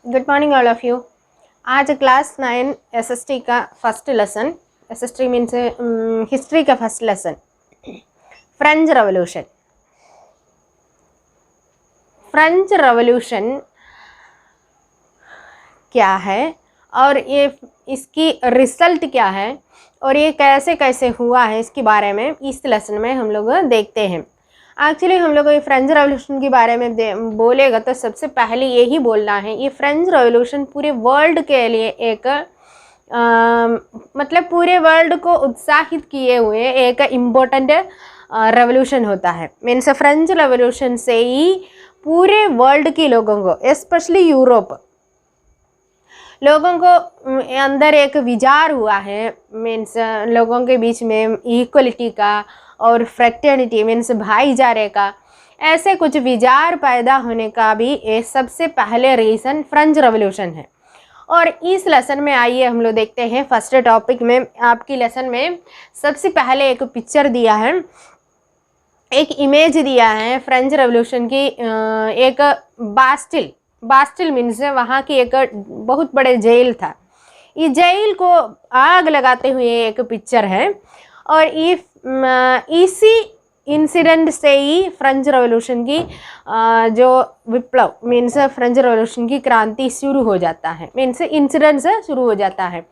Good morning all of you. आज class 9 SST का first lesson, SST means history का first lesson, French revolution. French revolution क्या है और ये इसकी रिजल्ट क्या है और ये कैसे कैसे हुआ है, इसके बारे में इस लेसन में हम लोग देखते हैं। एक्चुअली हम लोग ये फ्रेंच रेवोल्यूशन के बारे में बोलेगा तो सबसे पहले यही बोलना है, ये फ्रेंच रेवोल्यूशन पूरे वर्ल्ड के लिए एक मतलब पूरे वर्ल्ड को उत्साहित किए हुए एक इम्पोर्टेंट रेवोल्यूशन होता है। मीन्स फ्रेंच रेवोल्यूशन से ही पूरे वर्ल्ड के लोगों को, स्पेशली यूरोप लोगों को अंदर एक विचार हुआ है, मीन्स लोगों के बीच में इक्वलिटी का और फ्रेटर्निटी मीन्स भाईचारे का, ऐसे कुछ विचार पैदा होने का भी ये सबसे पहले रीज़न फ्रेंच रेवोल्यूशन है। और इस लेसन में आइए हम लोग देखते हैं। फर्स्ट टॉपिक में आपकी लेसन में सबसे पहले एक पिक्चर दिया है, एक इमेज दिया है फ्रेंच रेवोल्यूशन की। एक बास्टिल मीन्स वहाँ की एक बहुत बड़े जेल था, ये जेल को आग लगाते हुए एक पिक्चर है। और इसी इंसिडेंट से ही फ्रेंच रेवोल्यूशन की जो विप्लव मीन्स फ्रेंच रेवोल्यूशन की क्रांति शुरू हो जाता है, मीन्स इंसिडेंट से शुरू हो जाता है।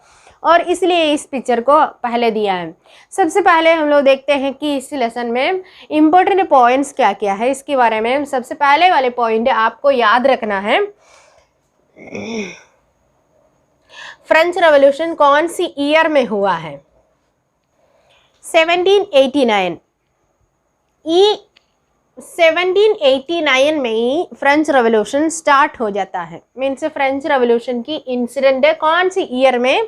और इसलिए इस पिक्चर को पहले दिया है। सबसे पहले हम लोग देखते हैं कि इस लेसन में इम्पोर्टेंट पॉइंट्स क्या क्या है, इसके बारे में सबसे पहले वाले पॉइंट आपको याद रखना है। फ्रेंच रेवोल्यूशन कौन सी ईयर में हुआ है? 1789। 1789 में ही फ्रेंच रेवोल्यूशन स्टार्ट हो जाता है। मीन्स फ्रेंच रेवोल्यूशन की इंसिडेंट कौन सी ईयर में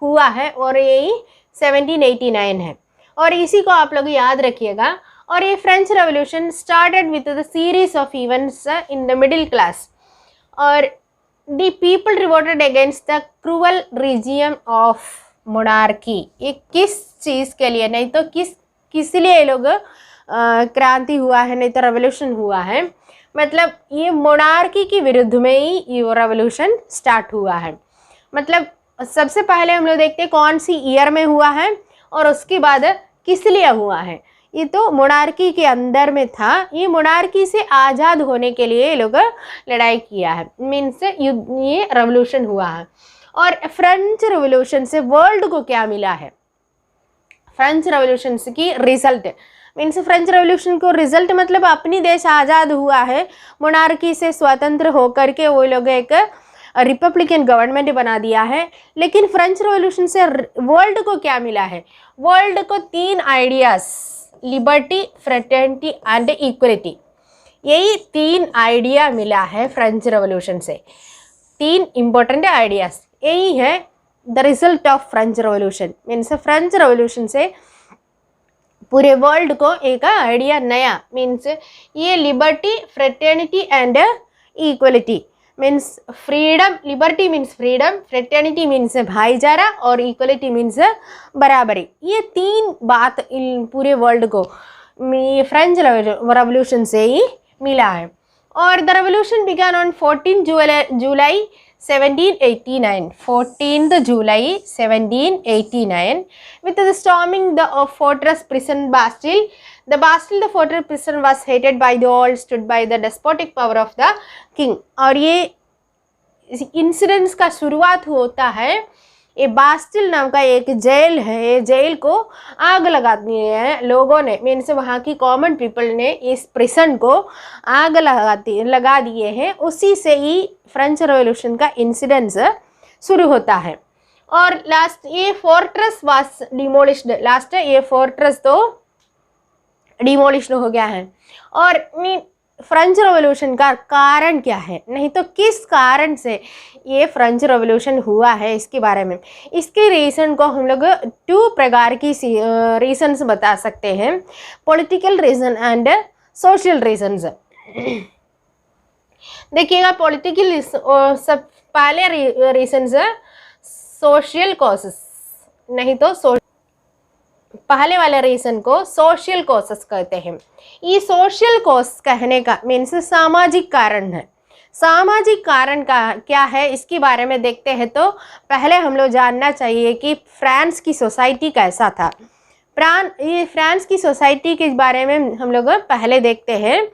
हुआ है और यही 1789 है। और इसी को आप लोग याद रखिएगा। और ये French revolution started with the series of events in the middle class और the people revolted against the cruel regime of monarchy. ये किस चीज़ के लिए, नहीं तो किस लिए ये लोग क्रांति हुआ है, नहीं तो रेवोल्यूशन हुआ है, मतलब ये मोनार्की के विरुद्ध में ही ये रेवोल्यूशन स्टार्ट हुआ है। मतलब सबसे पहले हम लोग देखते हैं कौन सी ईयर में हुआ है और उसके बाद किस लिए हुआ है। ये तो मोनार्की के अंदर में था, ये मोनार्की से आज़ाद होने के लिए ये लोग लड़ाई किया है, मीन्स ये रेवोल्यूशन हुआ है। और फ्रेंच रेवोल्यूशन से वर्ल्ड को क्या मिला है? फ्रेंच रेवोल्यूशन की रिजल्ट मीन्स फ्रेंच रेवोल्यूशन को रिजल्ट मतलब अपनी देश आज़ाद हुआ है, मोनार्की से स्वतंत्र होकर के वो लोग एक रिपब्लिकन गवर्नमेंट बना दिया है। लेकिन फ्रेंच रेवोल्यूशन से वर्ल्ड को क्या मिला है? वर्ल्ड को 3 ideas, liberty, fraternity and equality, यही 3 आइडिया मिला है फ्रेंच रेवोल्यूशन से। 3 इम्पोर्टेंट आइडियाज़, यही है the result of French revolution. Means French revolution से पूरे वर्ल्ड को एक आइडिया नया, मीन्स ये liberty, fraternity and equality means freedom. Liberty means freedom, fraternity means भाईचारा और इक्वलिटी मीन्स बराबरी। ये 3 बात पूरे वर्ल्ड को फ्रेंच रेवोल्यूशन से ही मिला है। और the revolution began on 14 July 1789, 14th July 1789 with the storming the fortress prison Bastille. The fortress prison was hated by the all, stood by the despotic power of the king. और ये incidents का शुरुआत होता है, ये Bastille नाम का एक जेल है, ये जेल को आग लगा दिए हैं लोगों ने, मीन्स वहाँ की कॉमन पीपल ने इस प्रिसन को आग लगा दिए हैं। उसी से ही फ्रेंच रेवोल्यूशन का इंसिडेंस शुरू होता है। और लास्ट ये फोर्ट्रेस वाज डिमोलिश्ड, लास्ट ये फोर्ट्रेस तो डिमोलिश्ड हो गया है। और फ्रेंच रेवोल्यूशन का कारण क्या है, नहीं तो किस कारण से ये फ्रेंच रेवोल्यूशन हुआ है, इसके बारे में, इसके रीज़न को हम लोग 2 प्रकार की रीजन्स बता सकते हैं, political reason and social reasons. देखिएगा पॉलिटिकल सब पहले रीजन्स सोशल कॉजेस, नहीं तो पहले वाले रीज़न को सोशल कॉजेस कहते हैं। ये सोशल कॉज कहने का मीन्स सामाजिक कारण है। सामाजिक कारण का क्या है इसके बारे में देखते हैं तो पहले हम लोग जानना चाहिए कि फ्रांस की सोसाइटी कैसा था। फ्रांस की सोसाइटी के बारे में हम लोग पहले देखते हैं।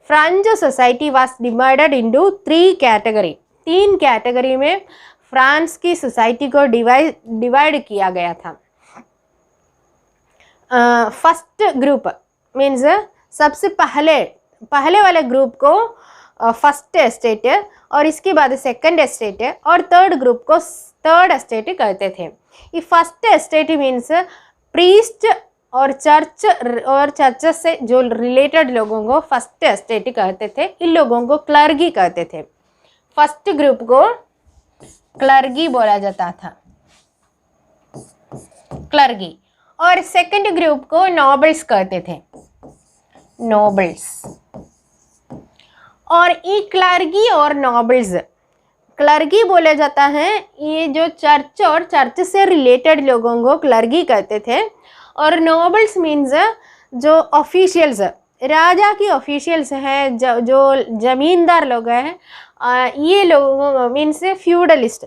French society was divided into 3 category. 3 category में फ्रांस की सोसाइटी को डिवाइड किया गया था। फर्स्ट ग्रुप मीन्स सबसे पहले वाले ग्रुप को फर्स्ट एस्टेट और इसके बाद सेकंड एस्टेट और थर्ड ग्रुप को थर्ड एस्टेट कहते थे। ये फर्स्ट एस्टेट मीन्स प्रीस्ट और चर्च से जो रिलेटेड लोगों को फर्स्ट एस्टेट कहते थे। इन लोगों को क्लर्गी कहते थे। फर्स्ट ग्रुप को क्लर्गी बोला जाता था, क्लर्गी। और सेकंड ग्रुप को नोबल्स कहते थे, नोबल्स। और ये क्लर्गी और नोबल्स, क्लर्गी बोला जाता है ये जो चर्च और चर्च से रिलेटेड लोगों को क्लर्गी कहते थे। और नोबल्स मीन्स जो ऑफिशियल्स, राजा की ऑफिशियल्स हैं, जो जमींदार लोग हैं, ये लोगों मीन्स फ्यूडलिस्ट,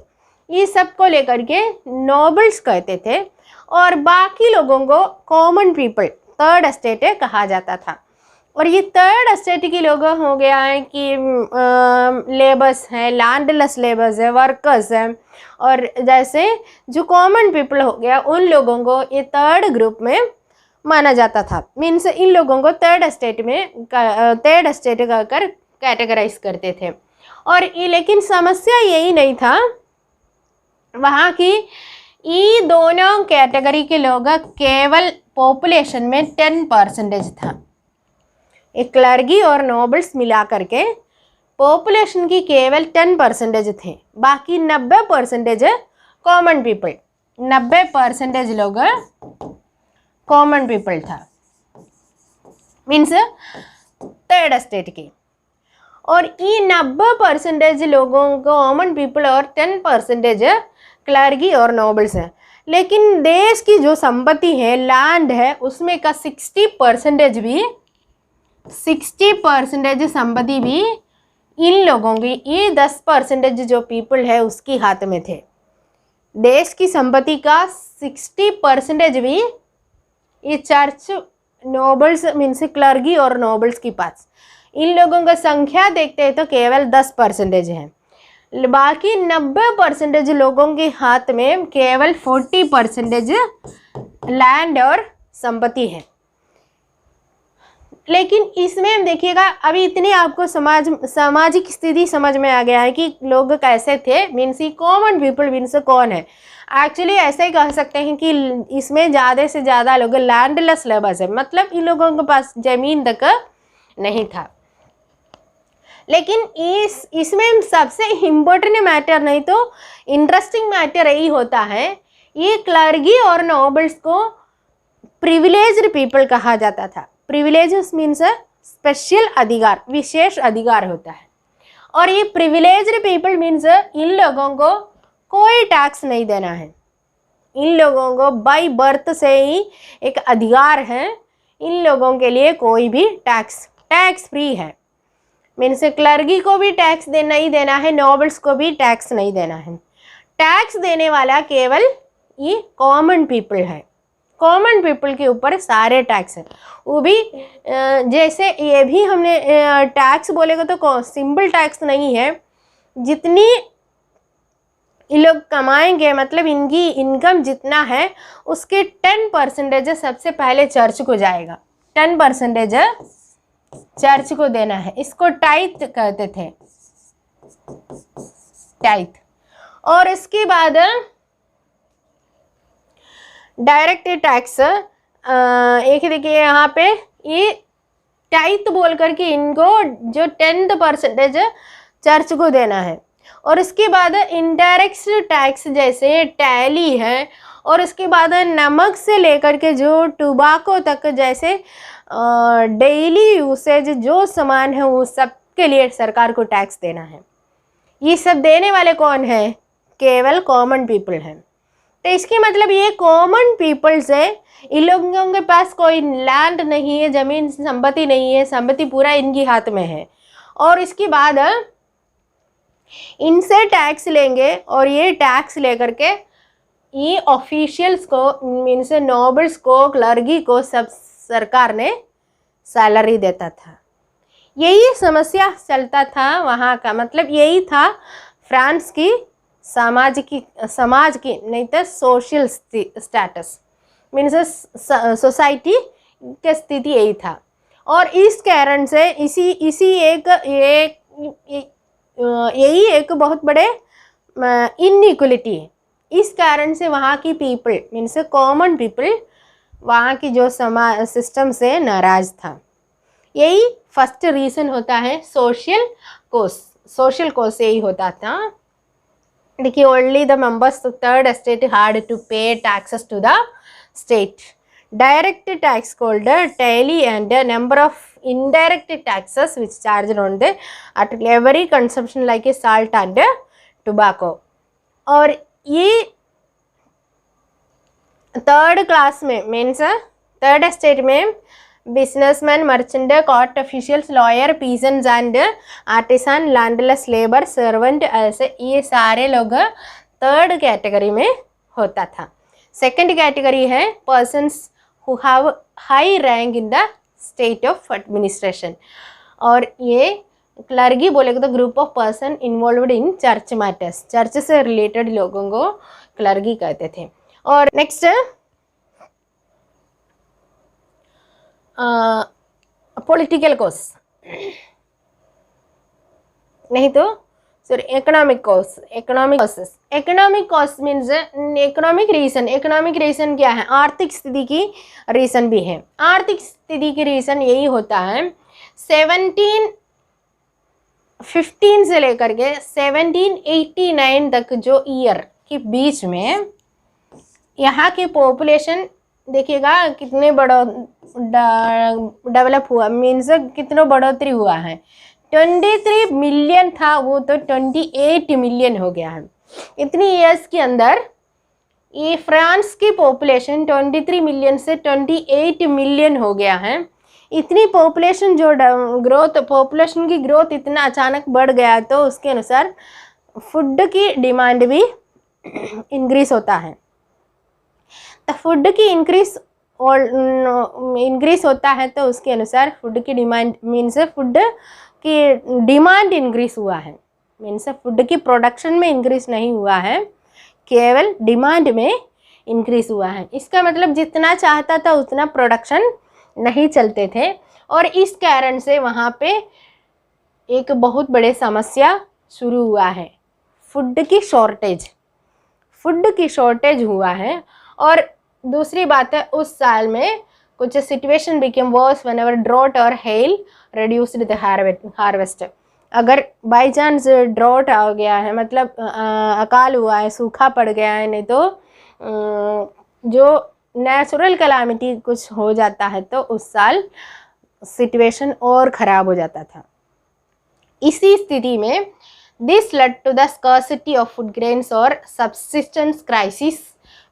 ये सब को लेकर के नोबल्स कहते थे। और बाकी लोगों को कॉमन पीपल, थर्ड एस्टेट कहा जाता था। और ये थर्ड एस्टेट के लोग हो गया है कि लेबर्स हैं, लैंडलेस लेबर्स है, वर्कर्स हैं। और जैसे जो कॉमन पीपल हो गया उन लोगों को ये थर्ड ग्रुप में माना जाता था। मीन्स इन लोगों को थर्ड एस्टेट कहकर कैटेगराइज करते थे। और ये लेकिन समस्या यही नहीं था वहाँ की, ये दोनों कैटेगरी के लोग केवल पॉपुलेशन में 10% था। एक क्लर्गी और नोबल्स मिला करके पॉपुलेशन की केवल 10% थे, बाकी 90% कॉमन पीपल, 90% लोग कॉमन पीपल था, मीन्स थर्ड एस्टेट की। और ये 90% लोगों को कॉमन पीपल और 10% क्लर्गी और नोबल्स है। लेकिन देश की जो संपत्ति है, लैंड है, उसमें का 60% संपत्ति भी इन लोगों की, ये 10% जो पीपल है उसकी हाथ में थे। देश की संपत्ति का 60% भी ये चर्च, नोबल्स मीन्स क्लर्गी और नोबल्स के पास। इन लोगों का संख्या देखते हैं तो केवल 10% है। बाकी 90% लोगों के हाथ में केवल 40% लैंड और संपत्ति है। लेकिन इसमें देखिएगा अभी इतनी आपको सामाजिक स्थिति समझ में आ गया है कि लोग कैसे थे। मीन्स कॉमन पीपल मीन्स कौन है, एक्चुअली ऐसे ही कह सकते हैं कि इसमें ज़्यादा से ज़्यादा लोग लैंडलेस लेबर्स है, मतलब इन लोगों के पास ज़मीन तक नहीं था। लेकिन इसमें सबसे इम्पोर्टेंट मैटर नहीं तो इंटरेस्टिंग मैटर यही होता है, ये क्लर्गी और नोबल्स को प्रिविलेज्ड पीपल कहा जाता था। प्रिविलेजेस मीन्स स्पेशल अधिकार, विशेष अधिकार होता है। और ये प्रिविलेज्ड पीपल मीन्स इन लोगों को कोई टैक्स नहीं देना है। इन लोगों को बाय बर्थ से ही एक अधिकार है, इन लोगों के लिए कोई भी टैक्स फ्री है। मीन्स क्लर्गी को भी टैक्स नहीं देना है, नोबल्स को भी टैक्स नहीं देना है। टैक्स देने वाला केवल ये कॉमन पीपल है। कॉमन पीपल के ऊपर सारे टैक्स हैं। वो भी जैसे ये भी हमने टैक्स बोलेगा तो सिंपल टैक्स नहीं है, जितनी ये लोग कमाएंगे, मतलब इनकी इनकम जितना है उसके 10% सबसे पहले चर्च को जाएगा। 10% चर्च को देना है, इसको टाइथ कहते थे, टाइथ। और इसके बाद डायरेक्ट टैक्स, एक देखिए यहाँ पे ये टाइथ बोल करके इनको जो 10% चर्च को देना है। और इसके बाद इनडायरेक्ट टैक्स जैसे टैली है, और उसके बाद नमक से लेकर के जो टुबाको तक जैसे डेली यूसेज जो सामान है वो सब के लिए सरकार को टैक्स देना है। ये सब देने वाले कौन है? केवल कॉमन पीपल हैं। तो इसके मतलब ये कॉमन पीपल्स है, इन लोगों के पास कोई लैंड नहीं है, ज़मीन संपत्ति नहीं है, संपत्ति पूरा इनकी हाथ में है। और इसके बाद इनसे टैक्स लेंगे और ये टैक्स लेकर के ये ऑफिशियल्स को मीन्स नोबल्स को क्लर्गी को सब सरकार ने सैलरी देता था। यही समस्या चलता था वहाँ का, मतलब यही था फ्रांस की समाज की नहीं तो सोशल स्टेटस मीन्स सोसाइटी की स्थिति यही था। और इस कारण से यही एक बहुत बड़े इनइक्वलिटी है। इस कारण से वहाँ की पीपल मीन्स कॉमन पीपल वहाँ की जो समाज सिस्टम से नाराज था। यही फर्स्ट रीज़न होता है सोशल कोस यही होता था। देखिए only the members third estate had to pay taxes to the state. Direct tax called tally and a number of indirect taxes which charged on the at every consumption like a salt and tobacco। और ये third class में means third estate में businessman, merchant, court officials, lawyer, peasants and artisan, landless labour, servant, ऐसे ये सारे लोग third category में होता था। सेकंड कैटेगरी है persons who have high rank in the state of administration. और ये क्लर्गी बोलेगा तो group of person involved in church matters, church से रिलेटेड लोगों को क्लर्गी कहते थे। और नेक्स्ट पॉलिटिकल कॉज नहीं तो sorry economic cause. Economic cause means economic reason क्या है? आर्थिक स्थिति की रीज़न भी है। आर्थिक स्थिति की रीज़न यही होता है 1715 से लेकर के 1789 तक जो ईयर के बीच में यहाँ की पॉपुलेशन देखिएगा कितने बड़ा डेवलप हुआ, मीन्स कितना बढ़ोतरी हुआ है। 23 मिलियन था वो तो 28 मिलियन हो गया है। इतनी ईयर्स के अंदर ये फ्रांस की पॉपुलेशन 23 मिलियन से 28 मिलियन हो गया है। इतनी पॉपुलेशन जो पॉपुलेशन की ग्रोथ इतना अचानक बढ़ गया तो उसके अनुसार फूड की डिमांड भी इंक्रीज होता है। तो फूड की इंक्रीज होता है तो उसके अनुसार फूड की डिमांड मीन्स फूड की डिमांड इंक्रीज हुआ है, मीन्स फूड की प्रोडक्शन में इंक्रीज नहीं हुआ है, केवल डिमांड में इंक्रीज हुआ है। इसका मतलब जितना चाहता था उतना प्रोडक्शन नहीं चलते थे और इस कारण से वहाँ पे एक बहुत बड़े समस्या शुरू हुआ है, फूड की शॉर्टेज हुआ है। और दूसरी बात है उस साल में कुछ situation became worse whenever drought और हेल रिड्यूस्ड द हार्वेस्ट। अगर बाई चांस ड्रॉट आ गया है मतलब अकाल हुआ है, सूखा पड़ गया है, नहीं तो जो नेचुरल कैलामिटी कुछ हो जाता है तो उस साल सिचुएशन और ख़राब हो जाता था। इसी स्थिति में this led to the scarcity of food grains और subsistence crisis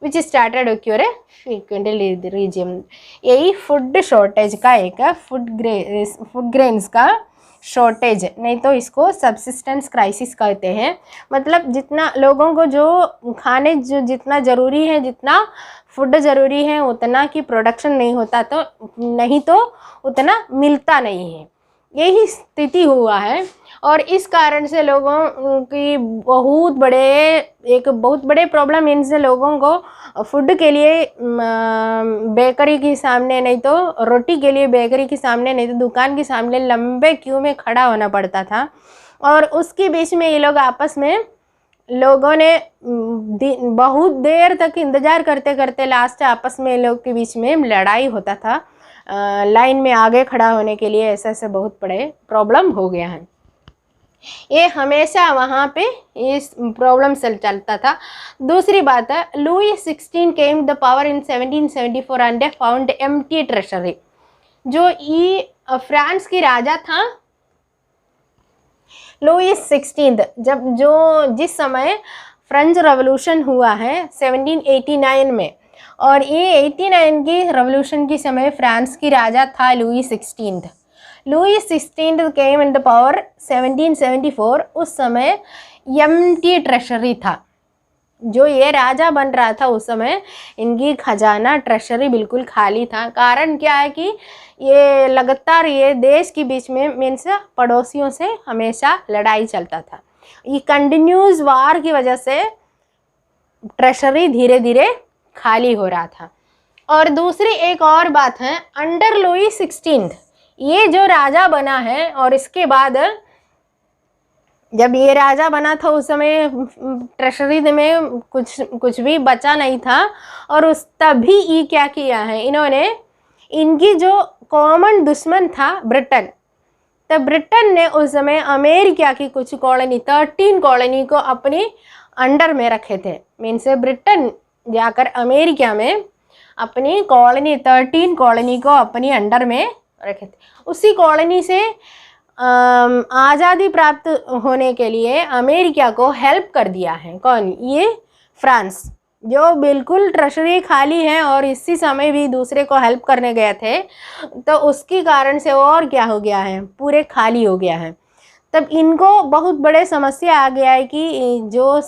which started occur frequently region. यही फूड शॉर्टेज का एक फूड ग्रेन्स का शॉर्टेज, नहीं तो इसको सब्सिस्टेंस क्राइसिस कहते हैं। मतलब जितना लोगों को जो खाने जो जितना ज़रूरी है, जितना फूड ज़रूरी है उतना की प्रोडक्शन नहीं होता, तो नहीं तो उतना मिलता नहीं है। यही स्थिति हुआ है और इस कारण से लोगों की बहुत बड़े प्रॉब्लम इनसे लोगों को फूड के लिए बेकरी के सामने, नहीं तो रोटी के लिए बेकरी के सामने, नहीं तो दुकान के सामने लंबे क्यू में खड़ा होना पड़ता था। और उसके बीच में ये लोग आपस में लोगों ने बहुत देर तक इंतज़ार करते करते लास्ट आपस में लोग के बीच में लड़ाई होता था लाइन में आगे खड़ा होने के लिए। ऐसे बहुत बड़े प्रॉब्लम हो गया है। ये हमेशा वहाँ पे इस प्रॉब्लम से चलता था। दूसरी बात है Louis 16 came the power in 1774 and found empty treasury. जो ये फ्रांस की राजा था लुई 16 जिस समय फ्रेंच रेवोल्यूशन हुआ है 1789 में, और ये 89 की रेवोल्यूशन के समय फ्रांस की राजा था Louis 16 came in the power 1774। उस समय एम्प्टी ट्रेशरी था। जो ये राजा बन रहा था उस समय इनकी खजाना ट्रेशरी बिल्कुल खाली था। कारण क्या है कि ये लगातार ये देश के बीच में मीन्स पड़ोसियों से हमेशा लड़ाई चलता था। ये कंटिन्यूस वार की वजह से ट्रेशरी धीरे धीरे खाली हो रहा था। और दूसरी एक और बात है, अंडर लुई 16 ये जो राजा बना है और इसके बाद जब ये राजा बना था उस समय ट्रेशरी में कुछ भी बचा नहीं था। और उस तभी ये क्या किया है, इन्होंने इनकी जो कॉमन दुश्मन था ब्रिटेन, तो ब्रिटेन ने उस समय अमेरिका की कुछ कॉलोनी 13 कॉलोनी को अपनी अंडर में रखे थे। मीन्स ब्रिटेन जाकर अमेरिका में अपनी कॉलोनी 13 कॉलोनी को अपनी अंडर में रखे थे। उसी कॉलोनी से आज़ादी प्राप्त होने के लिए अमेरिका को हेल्प कर दिया है। कौन? ये फ्रांस, जो बिल्कुल ट्रेशरी खाली है और इसी समय भी दूसरे को हेल्प करने गए थे, तो उसके कारण से और क्या हो गया है, पूरे खाली हो गया है। तब इनको बहुत बड़े समस्या आ गया है कि जो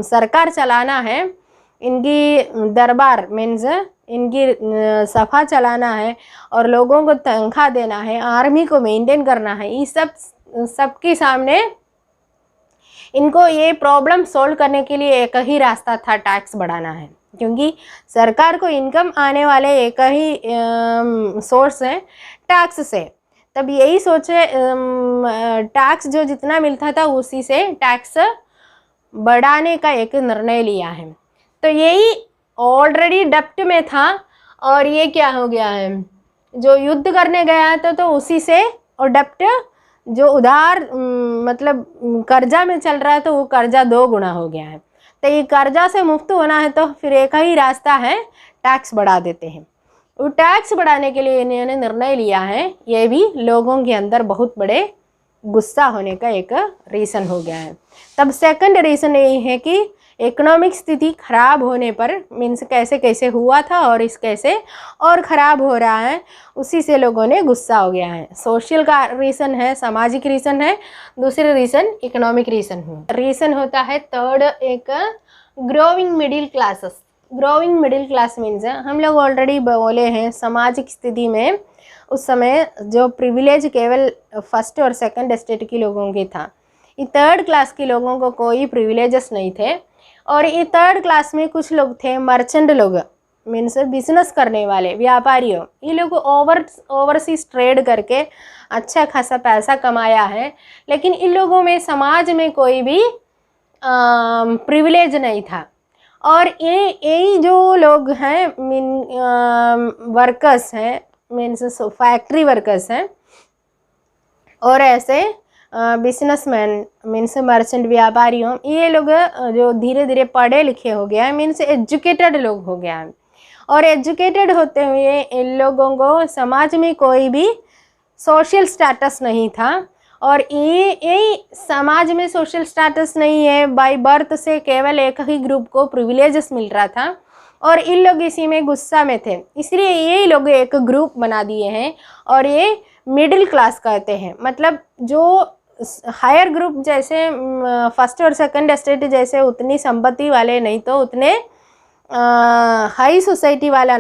सरकार चलाना है, इनकी दरबार मीन्स इनकी सफा चलाना है और लोगों को तनख्वाह देना है, आर्मी को मेंटेन करना है, ये सबके सामने इनको ये प्रॉब्लम सॉल्व करने के लिए एक ही रास्ता था, टैक्स बढ़ाना है। क्योंकि सरकार को इनकम आने वाले एक ही सोर्स है, टैक्स से। तब यही सोचे टैक्स जो जितना मिलता था उसी से टैक्स बढ़ाने का एक निर्णय लिया है। तो यही ऑलरेडी डेब्ट में था और ये क्या हो गया है, जो युद्ध करने गया था तो उसी से, और डेब्ट जो उधार मतलब कर्जा में चल रहा है तो वो कर्जा 2 गुना हो गया है। तो ये कर्जा से मुक्त होना है तो फिर एक ही रास्ता है, टैक्स बढ़ा देते हैं। वो टैक्स बढ़ाने के लिए इन्होंने निर्णय लिया है। ये भी लोगों के अंदर बहुत बड़े गुस्सा होने का एक रीज़न हो गया है। तब सेकंड रीज़न ये है कि इकोनॉमिक स्थिति खराब होने पर, मीन्स कैसे कैसे हुआ था और इस कैसे और ख़राब हो रहा है, उसी से लोगों ने गुस्सा हो गया है। सोशल का रीज़न है, सामाजिक रीज़न है, दूसरे रीज़न इकोनॉमिक रीज़न है। रीज़न होता है थर्ड एक growing middle classes. Growing middle class means हम लोग ऑलरेडी बोले हैं, सामाजिक स्थिति में उस समय जो प्रिविलेज केवल फर्स्ट और सेकंड स्टेट के लोगों के था। ये थर्ड क्लास के लोगों को कोई प्रिविलेजेस नहीं थे। और ये थर्ड क्लास में कुछ लोग थे मर्चेंट लोग, मीन्स बिजनेस करने वाले व्यापारियों। ये लोग ओवरसीज ट्रेड करके अच्छा खासा पैसा कमाया है, लेकिन इन लोगों में समाज में कोई भी प्रिविलेज नहीं था। और यही जो लोग हैं वर्कर्स हैं, मीन्स फैक्ट्री वर्कर्स हैं, और ऐसे बिजनेसमैन मीन्स मर्चेंट व्यापारियों, ये लोग जो धीरे धीरे पढ़े लिखे हो गया है, मीन्स एजुकेटेड लोग हो गया है। और एजुकेटेड होते हुए इन लोगों को समाज में कोई भी सोशल स्टेटस नहीं था। और यही समाज में सोशल स्टेटस नहीं है, बाय बर्थ से केवल एक ही ग्रुप को प्रिविलेजेस मिल रहा था और इन लोग इसी में गुस्सा में थे। इसलिए ये लोग एक ग्रुप बना दिए हैं और ये मिडिल क्लास कहते हैं। मतलब जो हायर ग्रुप जैसे फर्स्ट और सेकंड स्टेट जैसे उतनी संपत्ति वाले नहीं, तो उतने हाई सोसाइटी वाले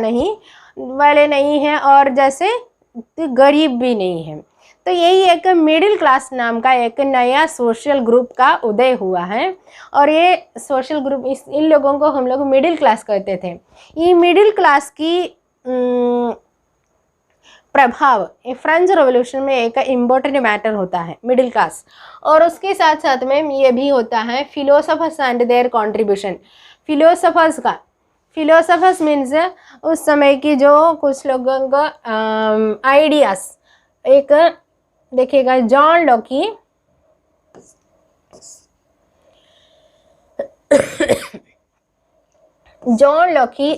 नहीं हैं, और जैसे गरीब भी नहीं है। तो यही एक मिडिल क्लास नाम का एक नया सोशल ग्रुप का उदय हुआ है। और ये सोशल ग्रुप इन लोगों को हम लोग मिडिल क्लास कहते थे। ये मिडिल क्लास की प्रभाव फ्रेंच रेवोल्यूशन में एक इम्पोर्टेंट मैटर होता है, मिडिल क्लास। और उसके साथ साथ में ये भी होता है philosophers and there contribution. Philosophers means उस समय की जो कुछ लोगों का आइडियाज। एक देखिएगा John Locke,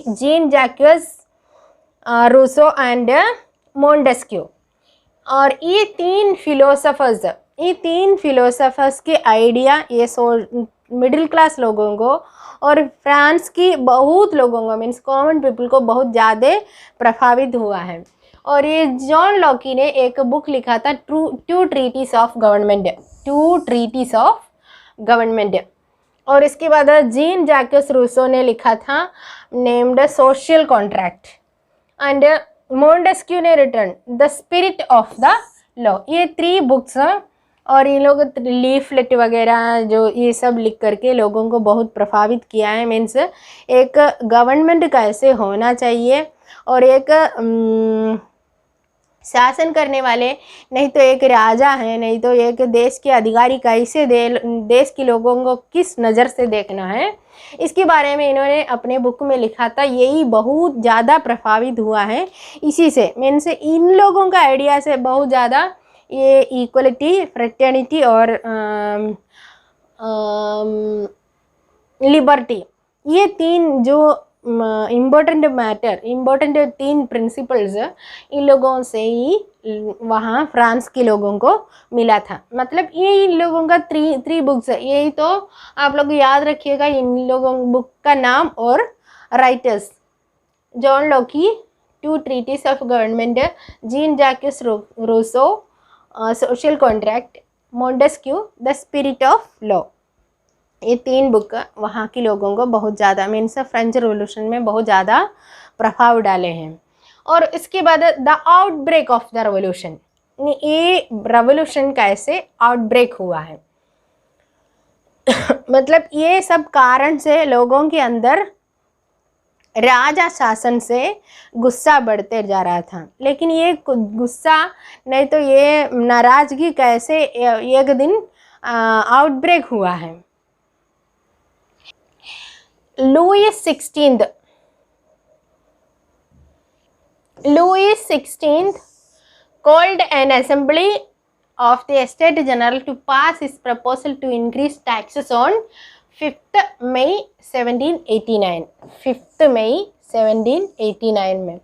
Jean Jacques Rousseau and Montesquieu. और ये तीन फिलोसफर्स के आइडिया ये मिडिल क्लास लोगों को और फ्रांस की बहुत लोगों को मीन्स कॉमन पीपल को बहुत ज़्यादा प्रभावित हुआ है। और ये जॉन लॉकी ने एक बुक लिखा था टू ट्रीटीज ऑफ गवर्नमेंट। और इसके बाद जीन जैकस रूसो ने लिखा था named social contract, and Montesquieu ने written the spirit of the law. ये 3 बुक्स हैं और ये लोग लीफलेट वगैरह जो ये सब लिख करके लोगों को बहुत प्रभावित किया है। मीन्स एक गवर्नमेंट कैसे होना चाहिए और एक शासन करने वाले, नहीं तो एक राजा है, नहीं तो एक देश के अधिकारी कैसे देश के लोगों को किस नज़र से देखना है, इसके बारे में इन्होंने अपने बुक में लिखा था। यही बहुत ज़्यादा प्रभावित हुआ है इसी से। मीन्स इन लोगों का आइडिया से बहुत ज़्यादा ये इक्वलिटी, फ्रेटर्निटी और लिबर्टी, ये 3 जो इम्पोर्टेंट 3 प्रिंसिपल्स इन लोगों से ही वहाँ फ्रांस के लोगों को मिला था। मतलब ये इन लोगों का 3 बुक्स है। यही तो आप लोग याद रखिएगा इन लोगों बुक का नाम और writers. John Locke 2 treatise of government, Jean Jacques Rousseau social contract, Montesquieu the spirit of law. ये 3 बुक वहाँ के लोगों को बहुत ज़्यादा, मीन्स फ्रेंच रिवॉल्यूशन में बहुत ज़्यादा प्रभाव डाले हैं। और इसके बाद the outbreak of the revolution, ये रिवॉल्यूशन कैसे आउटब्रेक हुआ है मतलब ये सब कारण से लोगों के अंदर राजा शासन से गुस्सा बढ़ते जा रहा था। लेकिन ये गुस्सा नहीं तो ये नाराज़गी कैसे एक दिन आउटब्रेक हुआ है। Louis XVI called an assembly of the Estates General to pass his proposal to increase taxes on 5th May 1789। 5th May 1789 में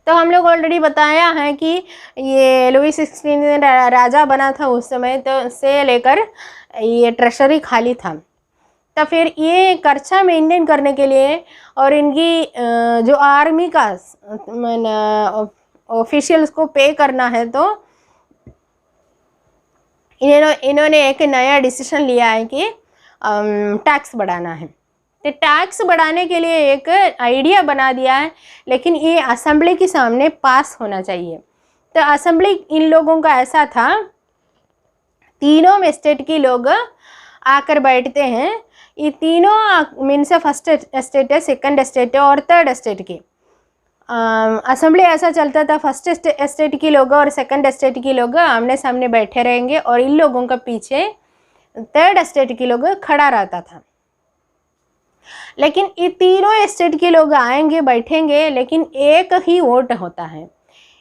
तो हम लोग ऑलरेडी बताया है कि ये लुई 16 राजा बना था उस समय, तो से लेकर ये ट्रेशरी खाली था। तो फिर ये खर्चा मेंटेन करने के लिए और इनकी जो आर्मी का ऑफिशियल्स को पे करना है, तो इन्होंने एक नया डिसीजन लिया है कि टैक्स बढ़ाना है। तो टैक्स बढ़ाने के लिए एक आइडिया बना दिया है, लेकिन ये असेंबली के सामने पास होना चाहिए। तो असेंबली इन लोगों का ऐसा था, तीनों स्टेट के लोग आकर बैठते हैं। ये तीनों मीन्स फर्स्ट स्टेट है, सेकंड स्टेट है और थर्ड स्टेट की असेंबली ऐसा चलता था। फर्स्ट स्टेट के लोग और सेकंड स्टेट के लोग आमने सामने बैठे रहेंगे और इन लोगों का पीछे थर्ड स्टेट के लोग खड़ा रहता था। लेकिन ये तीनों स्टेट के लोग आएंगे बैठेंगे, लेकिन एक ही वोट होता है।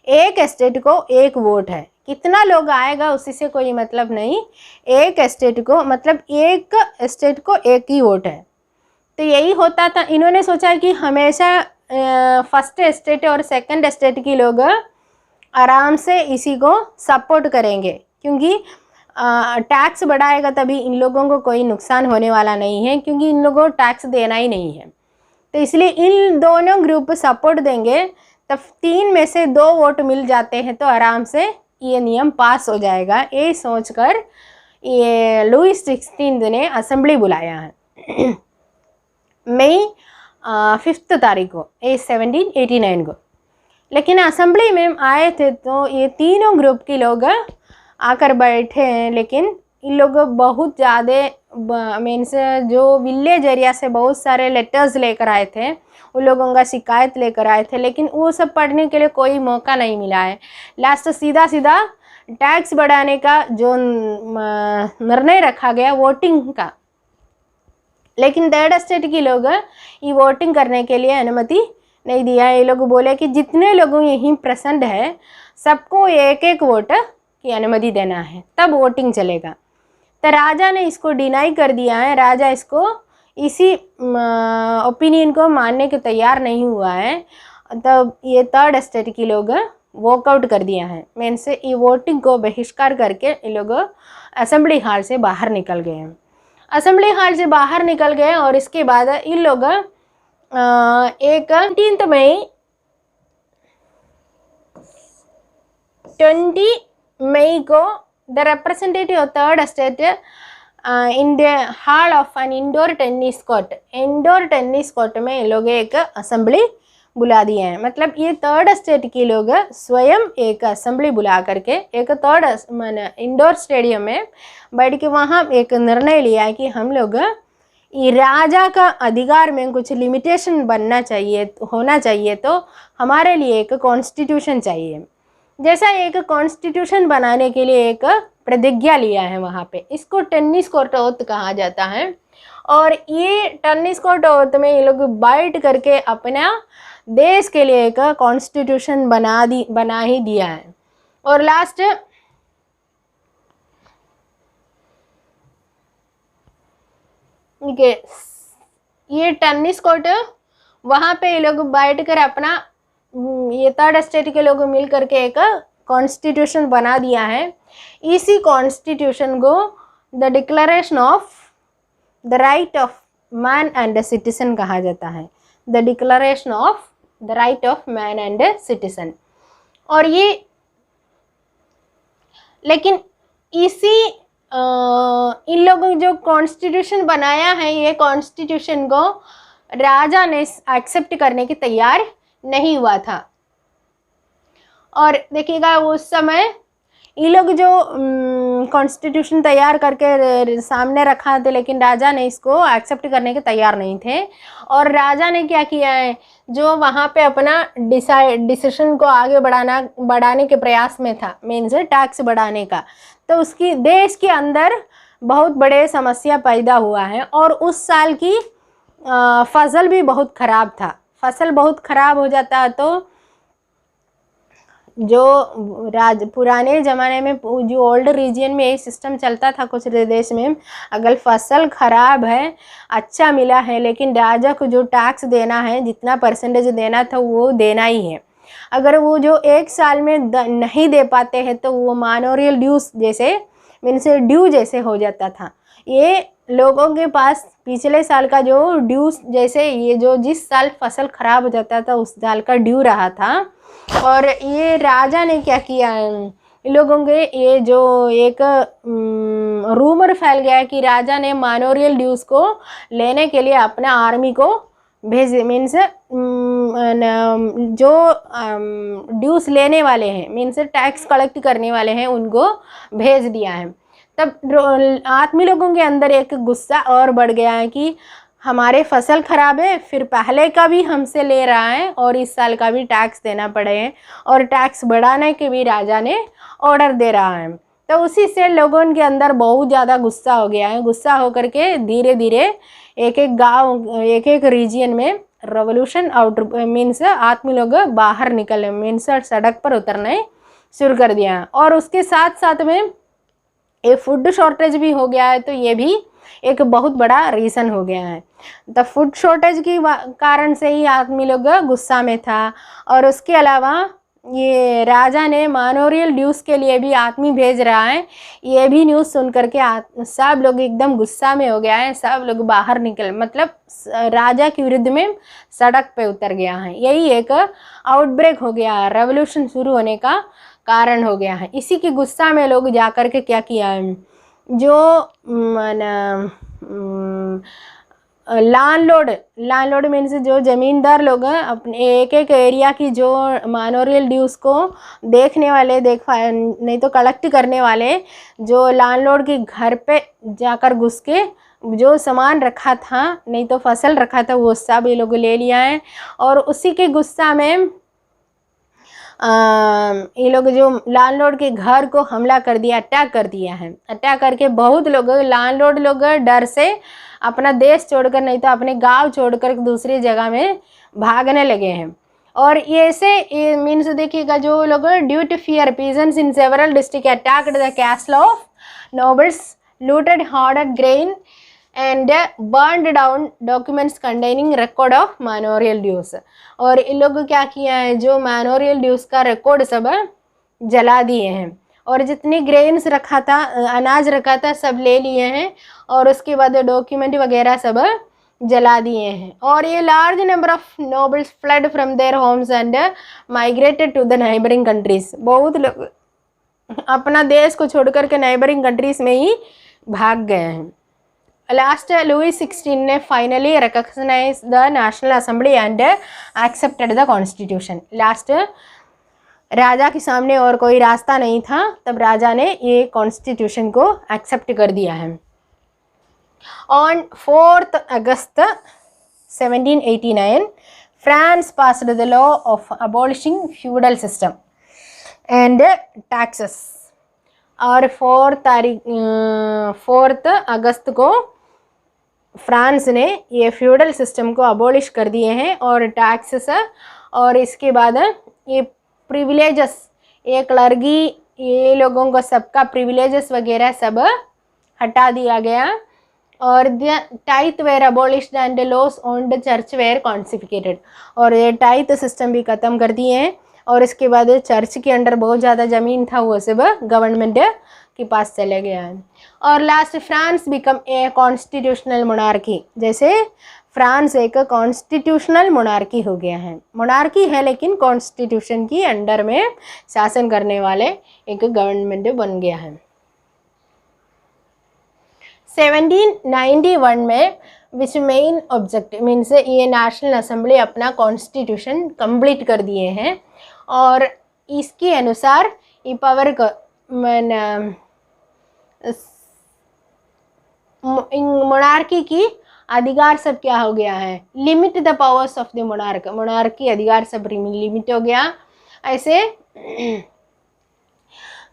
एक स्टेट को एक वोट है, कितना लोग आएगा उसी से कोई मतलब नहीं। एक स्टेट को मतलब एक स्टेट को एक ही वोट है। तो यही होता था। इन्होंने सोचा कि हमेशा फर्स्ट स्टेट और सेकंड स्टेट के लोग आराम से इसी को सपोर्ट करेंगे, क्योंकि टैक्स बढ़ाएगा तभी इन लोगों को कोई नुकसान होने वाला नहीं है, क्योंकि इन लोगों को टैक्स देना ही नहीं है। तो इसलिए इन दोनों ग्रुप सपोर्ट देंगे, तब 3 में से 2 वोट मिल जाते हैं तो आराम से ये नियम पास हो जाएगा। ये सोचकर ये लुई 16 ने असेंबली बुलाया है मई 5 तारीख को 1789 को। लेकिन असेंबली में आए थे तो ये तीनों ग्रुप के लोग आकर बैठे हैं, लेकिन इन लोग बहुत ज़्यादा मीन्स जो विलेज एरिया से बहुत सारे लेटर्स लेकर आए थे, उन लोगों का शिकायत लेकर आए थे, लेकिन वो सब पढ़ने के लिए कोई मौका नहीं मिला है। लास्ट सीधा टैक्स बढ़ाने का जो निर्णय रखा गया वोटिंग का, लेकिन थर्ड स्टेट के लोग ये वोटिंग करने के लिए अनुमति नहीं दिया। ये लोग बोले कि जितने लोगों यहीं प्रेजेंट है सबको एक एक वोट की अनुमति देना है, तब वोटिंग चलेगा। तो राजा ने इसको डिनाई कर दिया है। राजा इसको इसी ओपिनियन को मानने के तैयार नहीं हुआ है। तब ये थर्ड स्टेट के लोग वॉकआउट कर दिया है। मीन्स ये वोटिंग को बहिष्कार करके ये लोग असेंबली हॉल से बाहर निकल गए हैं। असेंबली हॉल से बाहर निकल गए और इसके बाद इन लोग एक 19 मई को the representative of third state in the hall of an indoor tennis court, indoor tennis court में ये लोग एक असेंबली बुला दिए हैं। मतलब ये थर्ड स्टेट के लोग स्वयं एक असेंबली बुला करके एक थर्ड माने इंडोर स्टेडियम में बैठ के वहाँ एक निर्णय लिया है कि हम लोग ये राजा का अधिकार में कुछ लिमिटेशन बनना चाहिए, होना चाहिए, तो हमारे लिए एक कॉन्स्टिट्यूशन चाहिए। जैसा एक कॉन्स्टिट्यूशन बनाने के लिए एक प्रतिज्ञा लिया है वहाँ पे, इसको टेनिस कोर्ट ओथ कहा जाता है। और ये टेनिस कोर्ट ओथ में ये लोग बैठ करके अपना देश के लिए एक कॉन्स्टिट्यूशन बना ही दिया है। और लास्ट ये टेनिस कोर्ट वहाँ पे ये लोग बैठ कर अपना ये थर्ड स्टेट के लोग मिल करके एक कॉन्स्टिट्यूशन बना दिया है। इसी कॉन्स्टिट्यूशन को the declaration of the right of man and citizen कहा जाता है। The declaration of the right of man and citizen. और ये लेकिन इसी इन लोगों ने जो कॉन्स्टिट्यूशन बनाया है, ये कॉन्स्टिट्यूशन को राजा ने एक्सेप्ट करने की तैयार नहीं हुआ था। और देखिएगा उस समय ये लोग जो कॉन्स्टिट्यूशन तैयार करके सामने रखा थे, लेकिन राजा ने इसको एक्सेप्ट करने के तैयार नहीं थे। और राजा ने क्या किया है, जो वहाँ पे अपना डिसीजन को आगे बढ़ाने के प्रयास में था, मीन्स टैक्स बढ़ाने का, तो उसकी देश के अंदर बहुत बड़े समस्या पैदा हुआ है। और उस साल की फसल भी बहुत ख़राब था। फसल बहुत ख़राब हो जाता तो जो पुराने ज़माने में जो ओल्ड रीजन में ये सिस्टम चलता था कुछ देश में, अगर फसल ख़राब है, अच्छा मिला है, लेकिन राजा को जो टैक्स देना है, जितना परसेंटेज देना था वो देना ही है। अगर वो जो एक साल में नहीं दे पाते हैं तो वो मानोरियल ड्यूज जैसे मीन्स ड्यू जैसे हो जाता था। ये लोगों के पास पिछले साल का जो ड्यूज जैसे ये जो जिस साल फसल ख़राब हो जाता था उस साल का ड्यू रहा था। और ये राजा ने क्या किया, लोगों के ये जो एक रूमर फैल गया है कि राजा ने मानोरियल ड्यूज को लेने के लिए अपने आर्मी को भेज, मीन्स जो ड्यूज लेने वाले हैं, मीन्स टैक्स कलेक्ट करने वाले हैं, उनको भेज दिया है। तब आदमी लोगों के अंदर एक गुस्सा और बढ़ गया है कि हमारे फसल ख़राब है, फिर पहले का भी हमसे ले रहा है और इस साल का भी टैक्स देना पड़े, और टैक्स बढ़ाने के भी राजा ने ऑर्डर दे रहा है। तो उसी से लोगों के अंदर बहुत ज़्यादा गुस्सा हो गया है। गुस्सा होकर के धीरे धीरे एक एक गांव, एक एक रीजन में रेवोल्यूशन आउट मीन्स आदमी लोग बाहर निकले, मीन्स सड़क पर उतरने शुरू कर दिया। और उसके साथ साथ में ये फूड शॉर्टेज भी हो गया है, तो ये भी एक बहुत बड़ा रीज़न हो गया है। द फूड शॉर्टेज की कारण से ही आदमी लोग गुस्सा में था। और उसके अलावा ये राजा ने मानोरियल ड्यूज के लिए भी आदमी भेज रहा है, ये भी न्यूज़ सुन करके सब लोग एकदम गुस्सा में हो गया है। सब लोग बाहर निकल, मतलब राजा के विरुद्ध में सड़क पे उतर गया है। यही एक आउटब्रेक हो गया है, रेवोल्यूशन शुरू होने का कारण हो गया है। इसी के गुस्सा में लोग जा कर के क्या किया है, जो लैंडलॉर्ड मीन्स जो ज़मींदार लोग हैं, अपने एक एक एरिया की जो मानोरियल ड्यूज को देखने वाले, नहीं तो कलेक्ट करने वाले, जो लैंडलॉर्ड के घर पे जाकर घुस के जो सामान रखा था, नहीं तो फसल रखा था, वो सब ये लोग ले लिया है। और उसी के गुस्सा में ये लोग जो लैंडलॉर्ड के घर को हमला कर दिया, अटैक कर दिया है। अटैक करके बहुत लोग, लैंडलॉर्ड लोग डर से अपना देश छोड़कर, नहीं तो अपने गांव छोड़कर दूसरी जगह में भागने लगे हैं। और ये ऐसे मीन्स देखिएगा, जो लोग due to fear peasants in several district attacked the castle of nobles, looted hoarded grain and burned down documents containing record of manorial dues. और इन लोग क्या किया है, जो मानोरियल ड्यूज का रिकॉर्ड सब जला दिए हैं, और जितनी ग्रेन्स रखा था, अनाज रखा था, सब ले लिए हैं, और उसके बाद डॉक्यूमेंट वगैरह सब जला दिए हैं। और ये large number of nobles fled from their homes and migrated to the neighbouring countries. बहुत लोग अपना देश को छोड़ करके नाइबरिंग कंट्रीज में ही भाग गए हैं। लास्ट लुई 16 ने finally recognize the national assembly and accepted the constitution. Last राजा के सामने और कोई रास्ता नहीं था, तब राजा ने ये कॉन्स्टिट्यूशन को एक्सेप्ट कर दिया है। On 4 August 1789 France passed the law of abolishing feudal system and taxes. और 4 अगस्त को फ्रांस ने ये फ्यूडल सिस्टम को अबॉलिश कर दिए हैं और टैक्सेस और इसके बाद ये प्रिविलेजेस, ये क्लर्गी, ये लोगों को सबका प्रिविलेजेस वगैरह सब हटा दिया गया और the tithe were abolished and loss on the church were confiscated. और ये टाइथ सिस्टम भी ख़त्म कर दिए हैं और इसके बाद चर्च के अंडर बहुत ज़्यादा ज़मीन था वो सब गवर्नमेंट के पास चले गया है। और last France become a constitutional monarchy, जैसे फ्रांस एक कॉन्स्टिट्यूशनल मोनार्की हो गया है। मोनार्की है लेकिन कॉन्स्टिट्यूशन की अंडर में शासन करने वाले एक गवर्नमेंट बन गया है। 1791 में विच मेन ऑब्जेक्टिव मीन्स ये नेशनल असेंबली अपना कॉन्स्टिट्यूशन कंप्लीट कर दिए हैं और इसके अनुसार ये पावर को मोनार्की की अधिकार सब क्या हो गया है, limit the powers of the monarch, monarch की अधिकार सब लिमिट हो गया ऐसे।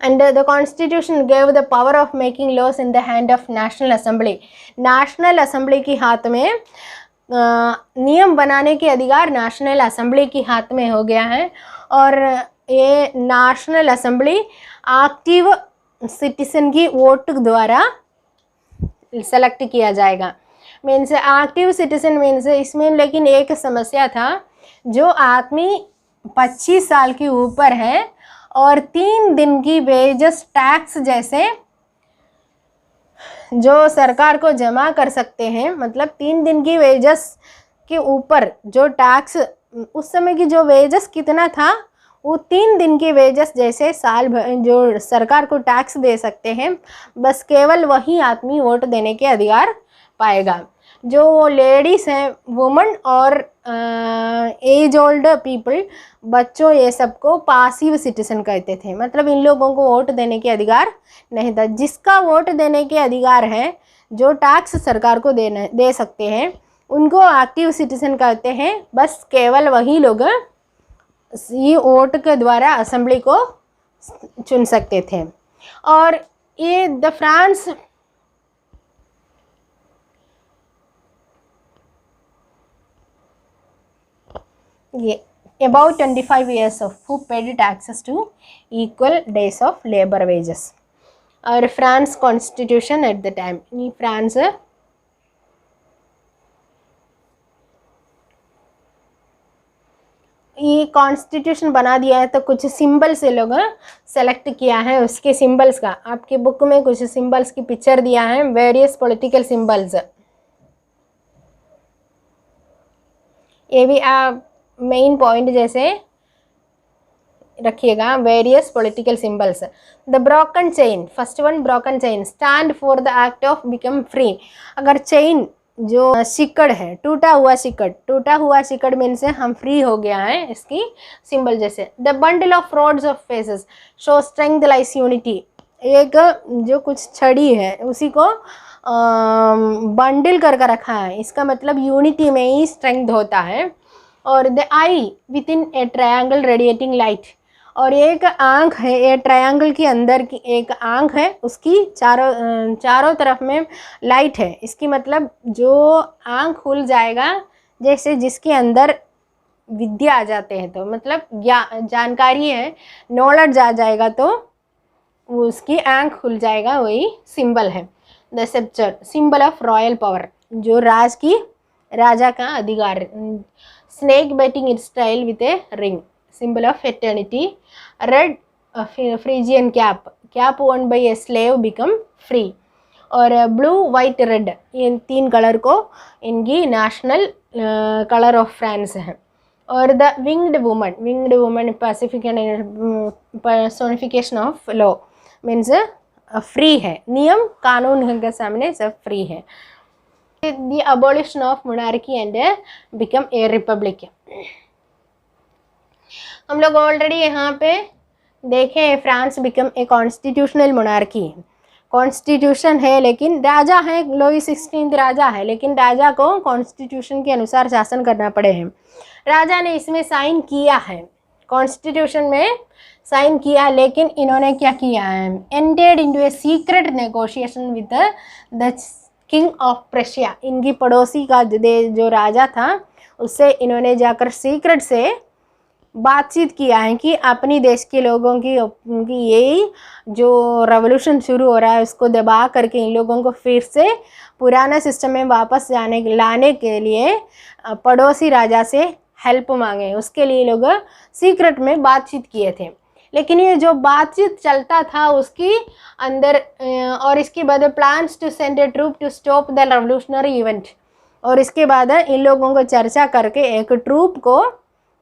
And the constitution gave the power of making loss in the hand of national assembly, national assembly के हाथ में नियम बनाने के अधिकार नेशनल असेंबली के हाथ में हो गया है। और ये नेशनल असेंबली एक्टिव सिटीजन की वोट द्वारा सेलेक्ट किया जाएगा। मीन्स एक्टिव सिटीजन मीन्स इसमें लेकिन एक समस्या था, जो आदमी 25 साल के ऊपर है और 3 दिन की वेजेस टैक्स जैसे जो सरकार को जमा कर सकते हैं, मतलब 3 दिन की वेजेस के ऊपर जो टैक्स, उस समय की जो वेजेस कितना था वो 3 दिन की वेजेस जैसे साल भर जो सरकार को टैक्स दे सकते हैं, बस केवल वही आदमी वोट देने के अधिकार पाएगा। जो लेडीज़ हैं, वुमन और एज ओल्ड पीपल, बच्चों, ये सबको पासिव सिटीजन कहते थे, मतलब इन लोगों को वोट देने के अधिकार नहीं था। जिसका वोट देने के अधिकार है, जो टैक्स सरकार को दे सकते हैं, उनको एक्टिव सिटीजन कहते हैं। बस केवल वही लोग ये वोट के द्वारा असेंबली को चुन सकते थे। और ये द फ्रांस ये about 25 years of who paid taxes to equal days of labor wages। और France constitution at the time, ये फ्रांस ये कॉन्स्टिट्यूशन बना दिया है तो कुछ सिंबल से लोग सेलेक्ट किया है, उसके सिंबल्स का आपके बुक में कुछ सिंबल्स की पिक्चर दिया है, वेरियस पॉलिटिकल सिंबल्स। ये भी आप मेन पॉइंट जैसे रखिएगा, various political symbols. The broken chain, first one broken chain stand for the act of become free. अगर चेन जो सिकड़ है, टूटा हुआ सिकड़ मीन्स हम फ्री हो गया है, इसकी सिंबल जैसे। The bundle of rods of fasces show strength lies unity, एक जो कुछ छड़ी है उसी को बंडल करके रखा है, इसका मतलब यूनिटी में ही स्ट्रेंथ होता है। और the I with in A triangle radiating light, और एक आँख है, ये ट्रायंगल के अंदर की एक आँख है, उसकी चारों तरफ में लाइट है। इसकी मतलब जो आँख खुल जाएगा, जैसे जिसके अंदर विद्या आ जाते हैं, तो मतलब जानकारी है, नॉलेज आ जाएगा तो उसकी आँख खुल जाएगा, वही सिंबल है। The sceptre symbol of royal power, जो राजा का अधिकार। Snake batting it's style with a ring, symbol of eternity। Red Phrygian cap worn by a slave become free। और blue white red, इन 3 कलर को इनकी नेशनल कलर ऑफ फ्रांस है। और the winged woman Pacific personification of law means free है, नियम कानून के सामने सब फ्री है। The abolition of monarchy and become a Republic. हम लोग ऑलरेडी यहाँ पे देखे हैं, France become a constitutional monarchy. Constitution है लेकिन राजा है, लुई 16 राजा है, लेकिन राजा को कॉन्स्टिट्यूशन के अनुसार शासन करना पड़े हैं। राजा ने इसमें साइन किया है, कॉन्स्टिट्यूशन में साइन किया, लेकिन इन्होंने क्या किया है, entered into a secret negotiation with the king of Prussia. इनकी पड़ोसी का जो राजा था उससे इन्होंने जाकर सीक्रेट से बातचीत किया है कि अपनी देश के लोगों की यही जो रेवोल्यूशन शुरू हो रहा है उसको दबा करके इन लोगों को फिर से पुराना सिस्टम में वापस लाने के लिए पड़ोसी राजा से हेल्प मांगे। उसके लिए लोग सीक्रेट में बातचीत किए थे, लेकिन ये जो बातचीत चलता था उसकी अंदर और इसके बाद plans to send a troop to stop the revolutionary event. और इसके बाद इन लोगों को चर्चा करके एक ट्रूप को,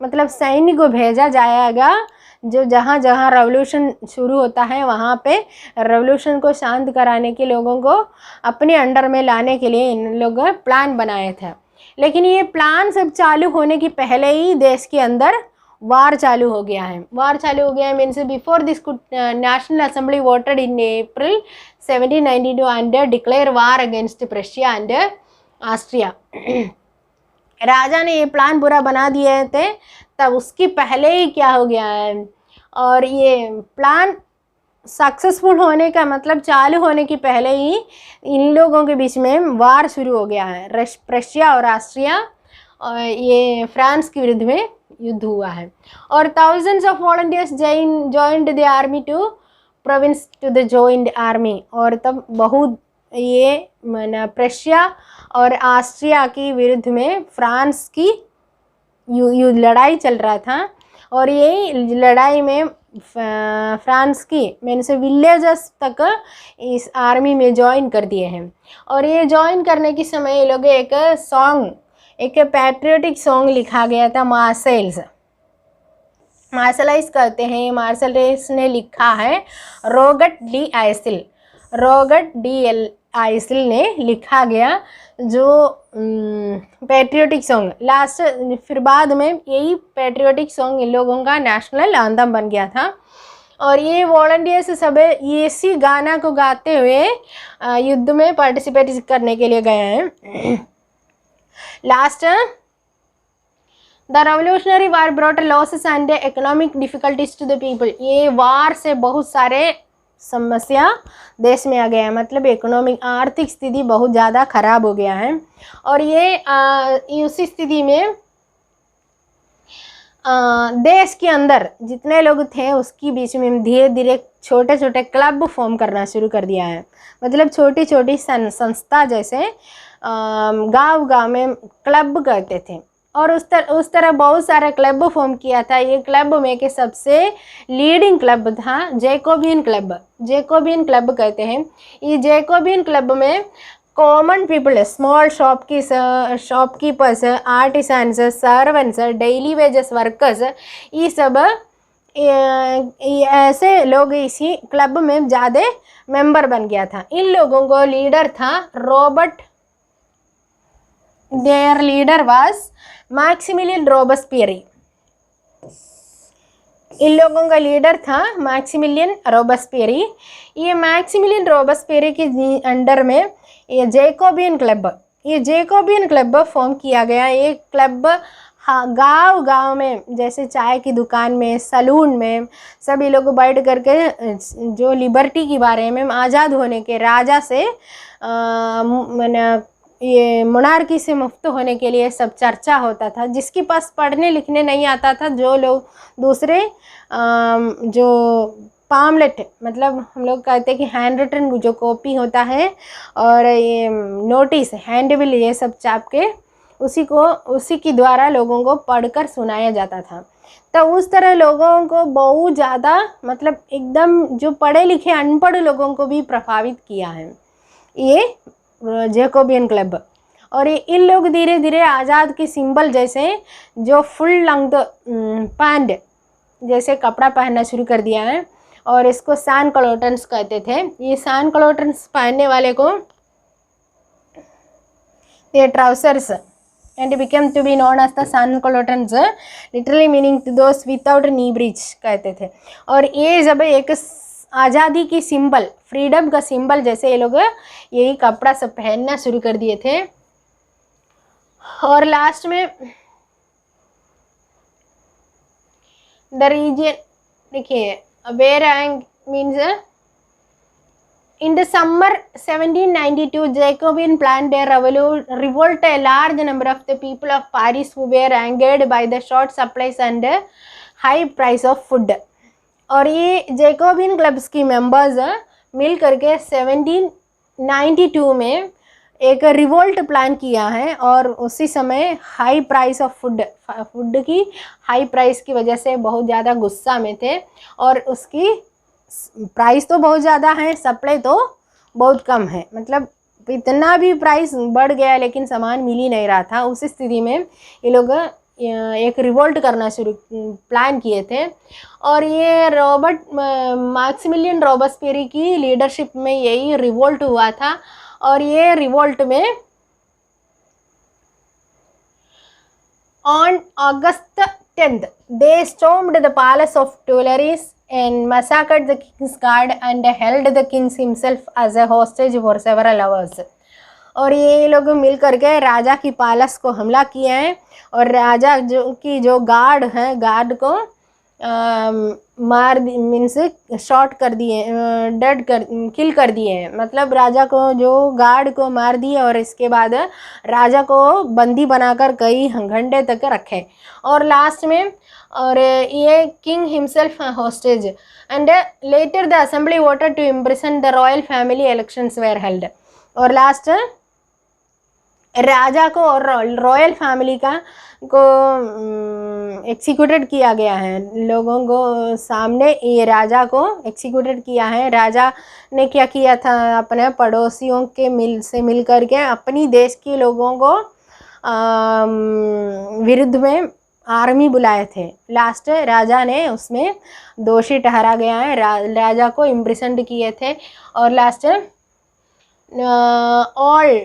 मतलब सैनिक को भेजा जाएगा जो जहाँ जहाँ रेवोल्यूशन शुरू होता है वहाँ पे रेवोल्यूशन को शांत कराने के लोगों को अपने अंडर में लाने के लिए इन लोग प्लान बनाए थे। लेकिन ये प्लान सब चालू होने की पहले ही देश के अंदर वार चालू हो गया है। वार चालू हो गया है means before this national assembly voted in April 1792 and declare war against Prussia and Austria. राजा ने ये प्लान पूरा बना दिए थे, तब उसकी पहले ही क्या हो गया है, और ये प्लान सक्सेसफुल होने का मतलब चालू होने की पहले ही इन लोगों के बीच में वार शुरू हो गया है। प्रशिया और ऑस्ट्रिया और ये फ्रांस के विरुद्ध में युद्ध हुआ है। और thousands of volunteers joined the army to province to the joint army. और तब बहुत ये प्रशिया और ऑस्ट्रिया के विरुद्ध में फ्रांस की लड़ाई चल रहा था, और ये लड़ाई में फ्रांस की मीन्स विलेजर्स तक इस आर्मी में ज्वाइन कर दिए हैं। और ये ज्वाइन करने के समय ये लोग एक सॉन्ग, एक पैट्रियोटिक सॉन्ग लिखा गया था, मार्शलाइज कहते हैं। मार्शलाइज ने लिखा है रॉबर्ट डी आइसिल ने लिखा गया जो पैट्रियोटिक सॉन्ग लास्ट, फिर बाद में यही पैट्रियोटिक सॉन्ग इन लोगों का नेशनल एंथम बन गया था। और ये वॉलंटियर्स सब इसी गाना को गाते हुए युद्ध में पार्टिसिपेट करने के लिए गए हैं। Last the revolutionary war brought losses and economic difficulties to the people. ये वार से बहुत सारे समस्या देश में आ गया है, मतलब इकोनॉमिक आर्थिक स्थिति बहुत ज़्यादा खराब हो गया है। और ये उसी स्थिति में देश के अंदर जितने लोग थे उसकी बीच में धीरे धीरे छोटे छोटे क्लब फॉर्म करना शुरू कर दिया है। मतलब छोटी छोटी संस्था जैसे गांव गांव में क्लब करते थे, और उस तरह बहुत सारा क्लब फॉर्म किया था। ये क्लब में के सबसे लीडिंग क्लब था जैकोबियन क्लब कहते हैं। ये जैकोबियन क्लब में common people, small shopkeepers, artisans, servants, daily wages workers, ये सब ऐसे लोग इसी क्लब में ज़्यादा मेंबर बन गया था। इन लोगों को लीडर था Robert, their leader was Maximilian Robespierre. इन लोगों का लीडर था मैक्सिमिलियन रोबेस्पियरी। ये मैक्सिमिलियन रोबेस्पियरी के अंडर में ये जैकोबियन क्लब फॉर्म किया गया। ये क्लब गांव गांव में जैसे चाय की दुकान में, सलून में सभी लोग बैठ करके जो लिबर्टी के बारे में, आज़ाद होने के, राजा से ये मोनार्की से मुक्त होने के लिए सब चर्चा होता था। जिसके पास पढ़ने लिखने नहीं आता था, जो लोग दूसरे जो पामलेट, मतलब हम लोग कहते हैं कि हैंड रिटन जो कॉपी होता है और ये नोटिस, हैंडबिल, ये सब छाप के उसी के द्वारा लोगों को पढ़कर सुनाया जाता था। तो उस तरह लोगों को बहुत ज़्यादा, मतलब एकदम जो पढ़े लिखे अनपढ़ लोगों को भी प्रभावित किया है ये जैकोबियन क्लब। और इन लोग धीरे धीरे आज़ाद के सिंबल जैसे जो फुल लेंथ पैंट जैसे कपड़ा पहनना शुरू कर दिया है। और इसको सान क्लोटन्स कहते थे। ये सान क्लोटन्स पहनने वाले को ये ट्राउसर्स and became to be known as the सान क्लोटन्स, लिटरली मीनिंग दोस विदाउट नी ब्रीच कहते थे। और ये जब एक आज़ादी की सिंबल, फ्रीडम का सिंबल जैसे ये लोग यही कपड़ा सब पहनना शुरू कर दिए थे। और लास्ट में द रीजन देखिए, वेयर एंग means in the summer 1792 Jacobin planned a revolt. A large number of the people of Paris who were angered by the short supplies and high price of food। और ये Jacobian clubs की members मिल करके 1792 में एक revolt plan किया है। और उसी समय हाई प्राइस ऑफ फूड की हाई प्राइस की वजह से बहुत ज़्यादा गुस्सा में थे। और उसकी प्राइस तो बहुत ज़्यादा है, सप्लाई तो बहुत कम है, मतलब इतना भी प्राइस बढ़ गया लेकिन सामान मिल ही नहीं रहा था। उस स्थिति में ये लोग एक रिवोल्ट करना शुरू प्लान किए थे। और ये मैक्सिमिलियन रॉबस्पियरी की लीडरशिप में यही रिवोल्ट हुआ था। और ये रिवोल्ट में on August 10th they stormed the palace of Tuileries and massacred the king's guard and held the king himself as a hostage for several hours। और ये लोग मिल करके राजा की पैलेस को हमला किए हैं और राजा जो गार्ड हैं, गार्ड को मार मीन्स शॉट कर दिए, किल कर दिए हैं। मतलब राजा को जो गार्ड को मार दिए और इसके बाद राजा को बंदी बनाकर कई घंटे तक रखे। और लास्ट में और ये king himself hostage and later the assembly voted to imprison the royal family, elections were held. और लास्ट राजा को और रॉयल फैमिली को एक्सिक्यूटेड किया गया है। लोगों को सामने ये राजा को एक्सिक्यूटेड किया है। राजा ने क्या किया था, अपने पड़ोसियों के मिल करके अपनी देश के लोगों को विरुद्ध में आर्मी बुलाए थे। लास्ट राजा ने उसमें दोषी ठहरा गया है, राजा को इम्प्रिसन्ड किए थे। और last all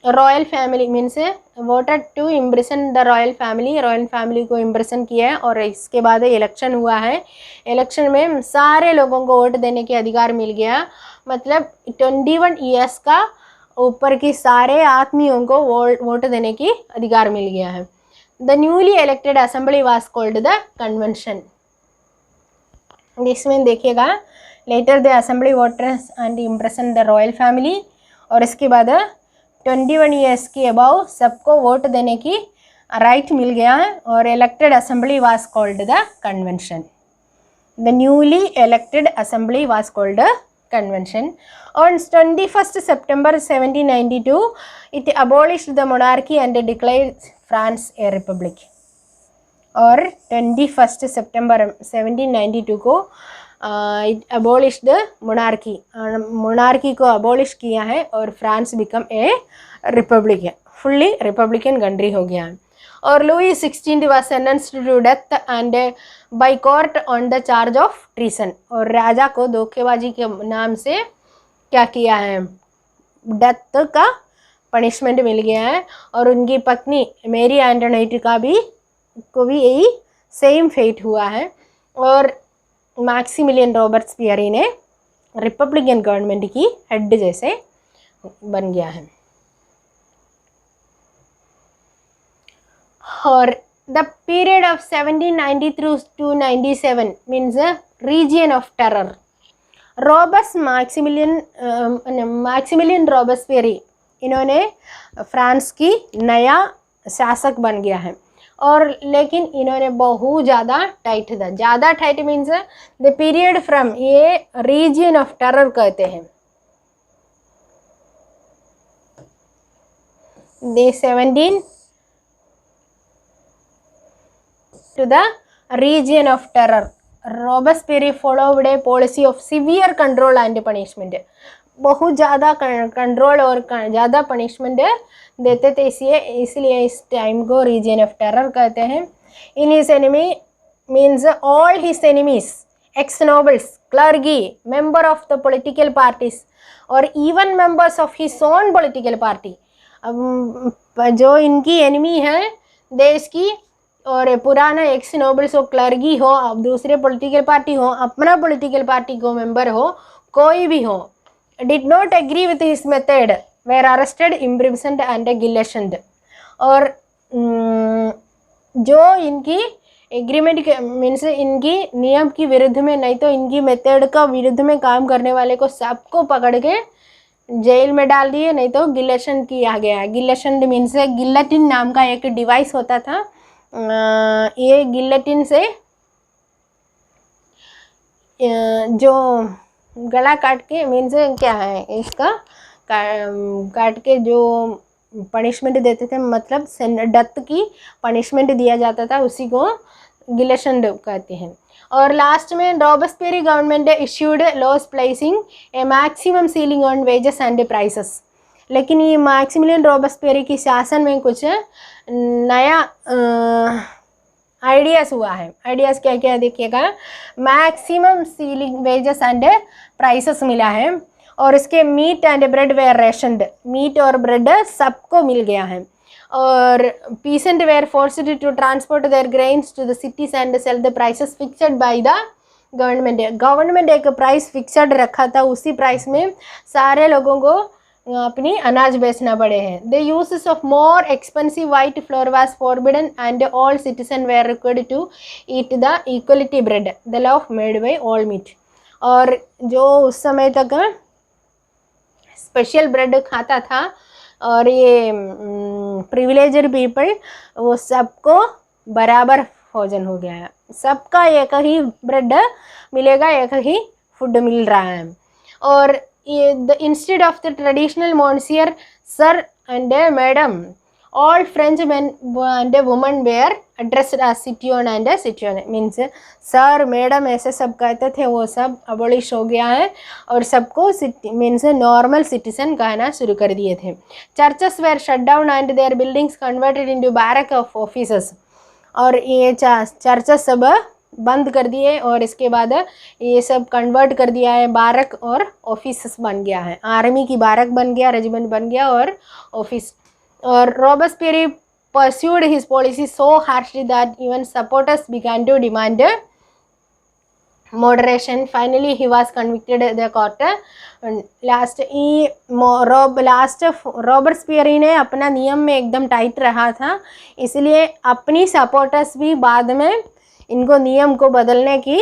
royal family means voted to imprison the royal family को इम्प्रिसन किया है। और इसके बाद इलेक्शन हुआ है। इलेक्शन में सारे लोगों को वोट देने के अधिकार मिल गया। मतलब 21 ईयर्स का ऊपर की सारे आदमियों को वोट देने की अधिकार मिल गया है। The newly elected assembly was called the convention. इसमें देखिएगा, later the assembly voters and impression the royal family. और इसके बाद 21 ईयर्स के अबाउ सबको वोट देने की राइट मिल गया है। और elected assembly was called the convention. The newly elected assembly was called convention. On 21st September 1792 it abolished the monarchy and declared France a republic। और 21 सितंबर 1792 को it abolished the monarchy को abolish किया है और France become a republic है, fully republican country हो गया है। और Louis 16 was sentenced to death and by court on the charge of treason। और राजा को धोखेबाजी के नाम से क्या किया है, डेथ का पनिशमेंट मिल गया है। और उनकी पत्नी मेरी एंटोनेट को भी यही सेम फेट हुआ है। और मैक्सिमिलियन रॉबस्पियरी ने रिपब्लिकन गवर्नमेंट की हेड जैसे बन गया है। और the period of 1793 to 97 means region of terror. Maximilian Robespierre इन्होंने फ्रांस की नया शासक बन गया है। और लेकिन इन्होंने बहुत ज़्यादा टाइट था, ज़्यादा tight means the period from, ये रीजियन ऑफ टेरर कहते हैं। दे 17 to the region of terror। Robespierre followed a policy of severe control and punishment। बहुत ज़्यादा कंट्रोल और ज़्यादा पनिशमेंट देते थे, इसलिए इस टाइम को रीजन ऑफ टेरर कहते हैं। In his enemy means all his enemies ex nobles, clergy, member of the political parties और even members of his own political party. अब जो इनकी एनिमी है देश की और पुराना एक्स नोबल्स हो, क्लर्गी हो, अब दूसरे पॉलिटिकल पार्टी हो, अपना पॉलिटिकल पार्टी को मेंबर हो, कोई भी हो, did not agree with his method, were arrested, imprisoned and guillotined. और जो इनकी एग्रीमेंट मीन्स इनकी नियम की विरुद्ध में, नहीं तो इनकी मेथड का विरुद्ध में काम करने वाले को सबको पकड़ के जेल में डाल दिए, नहीं तो गिलेशन किया गया. गिलेशन मीन्स गिलेटिन नाम का एक डिवाइस होता था. ये गिलेटिन से जो गला काट के मीन्स क्या है इसका काट के जो पनिशमेंट देते थे, मतलब डेथ की पनिशमेंट दिया जाता था, उसी को गिलेशन कहते हैं. और लास्ट में Robespierre government issued laws placing a maximum ceiling on wages and prices. लेकिन ये मैक्सिमिलियन रॉबस्पियरी की शासन में कुछ नया आइडियाज़ हुआ है. आइडियाज़ क्या क्या देखिएगा. Maximum ceiling wages and prices मिला है और इसके meat and bread were rationed. Meat और ब्रेड सबको मिल गया है. और peasant were forced to transport their grains to the cities and sell the prices fixed by the government. Government एक प्राइस फिक्सड रखा था, उसी प्राइस में सारे लोगों को अपनी अनाज बेचना पड़े हैं. The uses of more expensive white flour was forbidden and all citizens were required to eat the equality bread, the loaf made by all meat. और जो उस समय तक स्पेशल ब्रेड खाता था और ये प्रिविलेज्ड पीपल, वो सबको बराबर भोजन हो गया है. सबका एक ही ब्रेड मिलेगा, एक ही फूड मिल रहा है. और ये the instead of the traditional monsieur, sir and madam, all French man and woman were addressed as citoyen and citoyenne. Means sir madam ऐसे सब कहते थे, वो सब अबोलिश हो गया है और सबको मीन्स नॉर्मल सिटीजन कहना शुरू कर दिए थे. Churches were shut down and their buildings converted into barrack of offices. और ये चर्चेस सब बंद कर दिए और इसके बाद ये सब कन्वर्ट कर दिया है, बारक और ऑफिस बन गया है. आर्मी की बारक बन गया, रेजिमेंट बन गया और ऑफिस. और रॉबस्पियरी pursued his policy so harshly that even supporters began to demand moderation. Finally he was convicted at the court. रॉबस्पियरी ने अपना नियम में एकदम टाइट रहा था, इसलिए अपनी सपोर्टर्स भी बाद में इनको नियम को बदलने की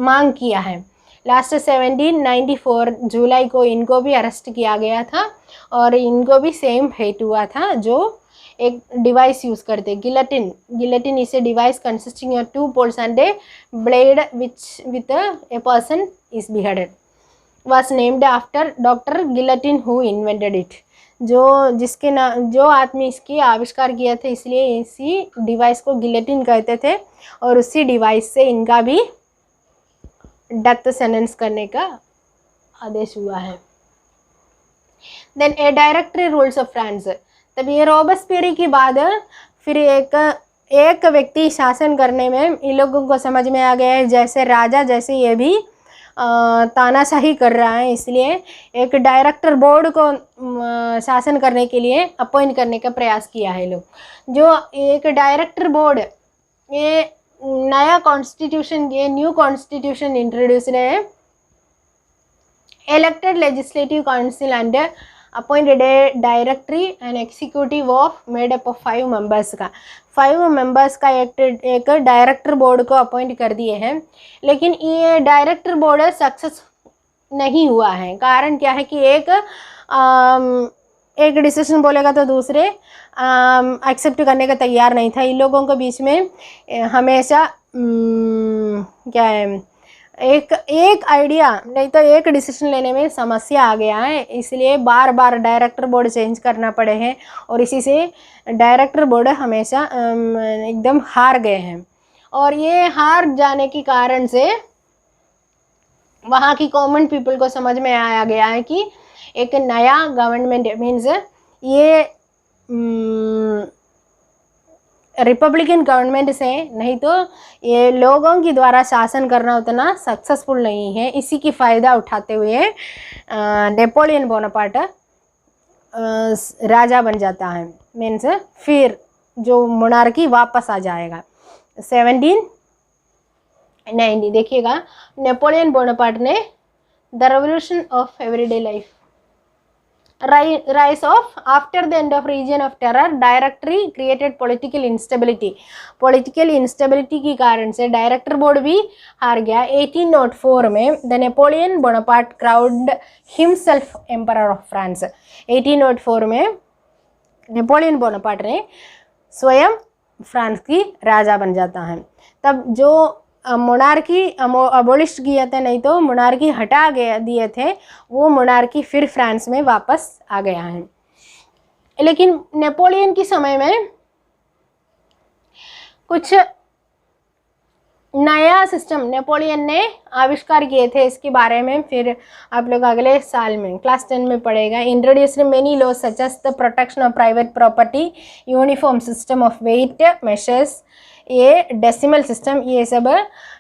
मांग किया है. लास्ट 1794 जुलाई को इनको भी अरेस्ट किया गया था और इनको भी सेम फेट हुआ था. जो एक डिवाइस यूज़ करते, guillotine. Guillotine is a device consisting of 2 poles and A blade which with a person is beheaded. was named after doctor guillotine who invented it. जो आदमी इसकी आविष्कार किया था, इसलिए इसी डिवाइस को गिलेटिन कहते थे और उसी डिवाइस से इनका भी डेथ सेंटेंस करने का आदेश हुआ है. Then a directory rules of France. तब ये रॉबस्पियरी की बाद फिर एक व्यक्ति शासन करने में इन लोगों को समझ में आ गया है, जैसे राजा जैसे ये भी तानाशाही कर रहा है, इसलिए एक डायरेक्टर बोर्ड को शासन करने के लिए अपॉइंट करने का प्रयास किया है लोग. जो एक डायरेक्टर बोर्ड, ये नया कॉन्स्टिट्यूशन, ये न्यू कॉन्स्टिट्यूशन इंट्रोड्यूस है. Elected legislative council and appointed A directory and executive of made up of 5 members का. 5 मेंबर्स का एक डायरेक्टर बोर्ड को अपॉइंट कर दिए हैं. लेकिन ये डायरेक्टर बोर्ड सक्सेस नहीं हुआ है. कारण क्या है कि एक डिसीजन बोलेगा तो दूसरे एक्सेप्ट करने का तैयार नहीं था. इन लोगों के बीच में हमेशा क्या है, एक आइडिया नहीं तो एक डिसीजन लेने में समस्या आ गया है, इसलिए बार बार डायरेक्टर बोर्ड चेंज करना पड़े हैं और इसी से डायरेक्टर बोर्ड हमेशा एकदम हार गए हैं. और ये हार जाने के कारण से वहाँ की कॉमन पीपल को समझ में आया गया है कि एक नया गवर्नमेंट मीन्स ये रिपब्लिकन गवर्नमेंट से, नहीं तो ये लोगों के द्वारा शासन करना उतना सक्सेसफुल नहीं है। इसी की फ़ायदा उठाते हुए नेपोलियन बोनापार्ट राजा बन जाता है। मीन्स फिर जो मोनार्की वापस आ जाएगा। 1790 देखिएगा, नेपोलियन बोनापार्ट ने the revolution of everyday life, rise of after the end of region of terror directory created political instability। political instability के कारण से डायरेक्टर बोर्ड भी हार गया। 1804 में the Napoleon Bonaparte crowd himself emperor of France. 1804 में Napoleon Bonaparte ने स्वयं फ्रांस की राजा बन जाता है। तब जो मोनार्की अबोलिश किया था, नहीं तो मोनार्की हटा गया दिए थे, वो मोनार्की फिर फ्रांस में वापस आ गया है। लेकिन नेपोलियन के समय में कुछ नया सिस्टम नेपोलियन ने आविष्कार किए थे, इसके बारे में फिर आप लोग अगले साल में क्लास 10 में पढ़ेगा। Introduced many laws such as the protection of private property, uniform system of weight measures, ये डेसिमल सिस्टम, ये सब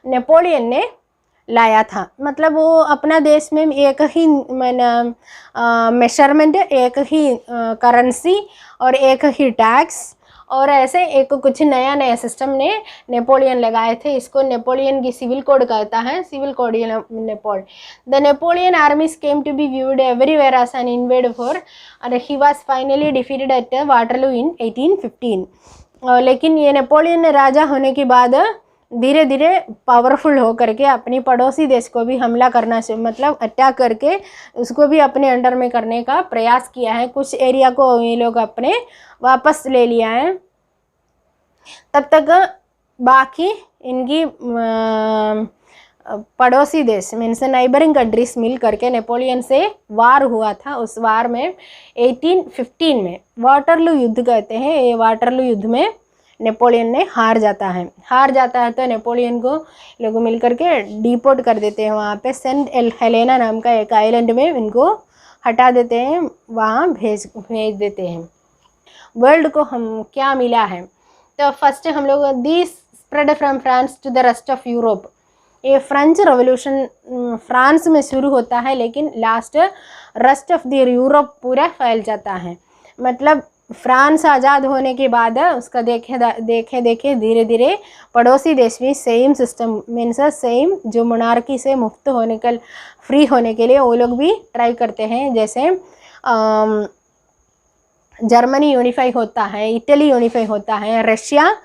नेपोलियन ने लाया था। मतलब वो अपना देश में एक ही मेजरमेंट, एक ही करेंसी और एक ही टैक्स, और ऐसे एक कुछ नया नया सिस्टम ने नेपोलियन लगाए थे। इसको नेपोलियन की सिविल कोड कहता है, सिविल कोड नेपोल। The Napoleon armies came to be viewed everywhere as an invader, और he was finally defeated at Waterloo in 1815। लेकिन ये नेपोलियन राजा होने के बाद धीरे धीरे पावरफुल हो करके अपनी पड़ोसी देश को भी हमला करना, मतलब अटैक करके उसको भी अपने अंडर में करने का प्रयास किया है। कुछ एरिया को ये लोग अपने वापस ले लिया है। तब तक बाकी इनकी पड़ोसी देश मीन्स नाइबरिंग कंट्रीज मिल करके नेपोलियन से वार हुआ था। उस वार में 1815 में वाटरलू युद्ध कहते हैं, ये वाटरलू युद्ध में नेपोलियन ने हार जाता है तो नेपोलियन को लोग मिल करके डिपोर्ट कर देते हैं। वहाँ पे सेंट हेलेना नाम का एक आइलैंड में इनको हटा देते हैं, वहाँ भेज देते हैं। वर्ल्ड को हम क्या मिला है, तो फर्स्ट हम लोग this spread from France to the rest of Europe. ये फ्रेंच रेवोल्यूशन फ्रांस में शुरू होता है, लेकिन last rest of the Europe पूरा फैल जाता है। मतलब फ्रांस आज़ाद होने के बाद उसका देखे धीरे धीरे पड़ोसी देश भी सेम सिस्टम मीन्स सेम जो मोनार्की से मुक्त होने का फ्री होने के लिए वो लोग भी ट्राई करते हैं। जैसे जर्मनी यूनिफाई होता है, इटली यूनिफाई होता है, रशिया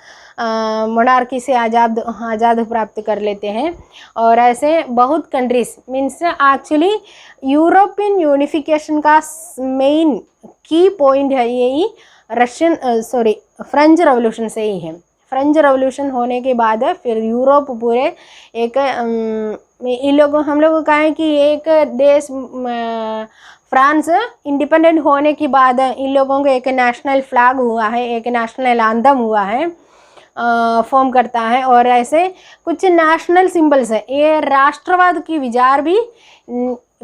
मोनार्की से आज़ाद प्राप्त कर लेते हैं, और ऐसे बहुत countries means actually European unification का मेन की पॉइंट है यही फ्रेंच रेवोल्यूशन से ही है। फ्रेंच रेवोल्यूशन होने के बाद फिर यूरोप पूरे एक इन लोगों हम लोग कहें कि एक देश फ्रांस इंडिपेंडेंट होने के बाद इन लोगों को एक नेशनल फ्लैग हुआ है, एक नेशनल एंथम हुआ है, फॉर्म करता है, और ऐसे कुछ नेशनल सिंबल्स है। ये राष्ट्रवाद की विचार भी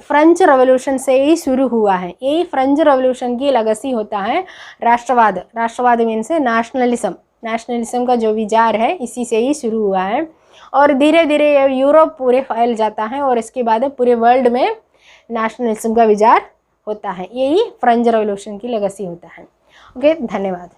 फ्रेंच रेवोल्यूशन से ही शुरू हुआ है। यही फ्रेंच रेवोल्यूशन की लेगेसी होता है राष्ट्रवाद मीन्स नेशनलिज्म का जो विचार है इसी से ही शुरू हुआ है, और धीरे धीरे यूरोप पूरे फैल जाता है, और इसके बाद पूरे वर्ल्ड में नेशनलिज्म का विचार होता है। यही फ्रेंच रेवोल्यूशन की लेगेसी होता है। ओके, धन्यवाद।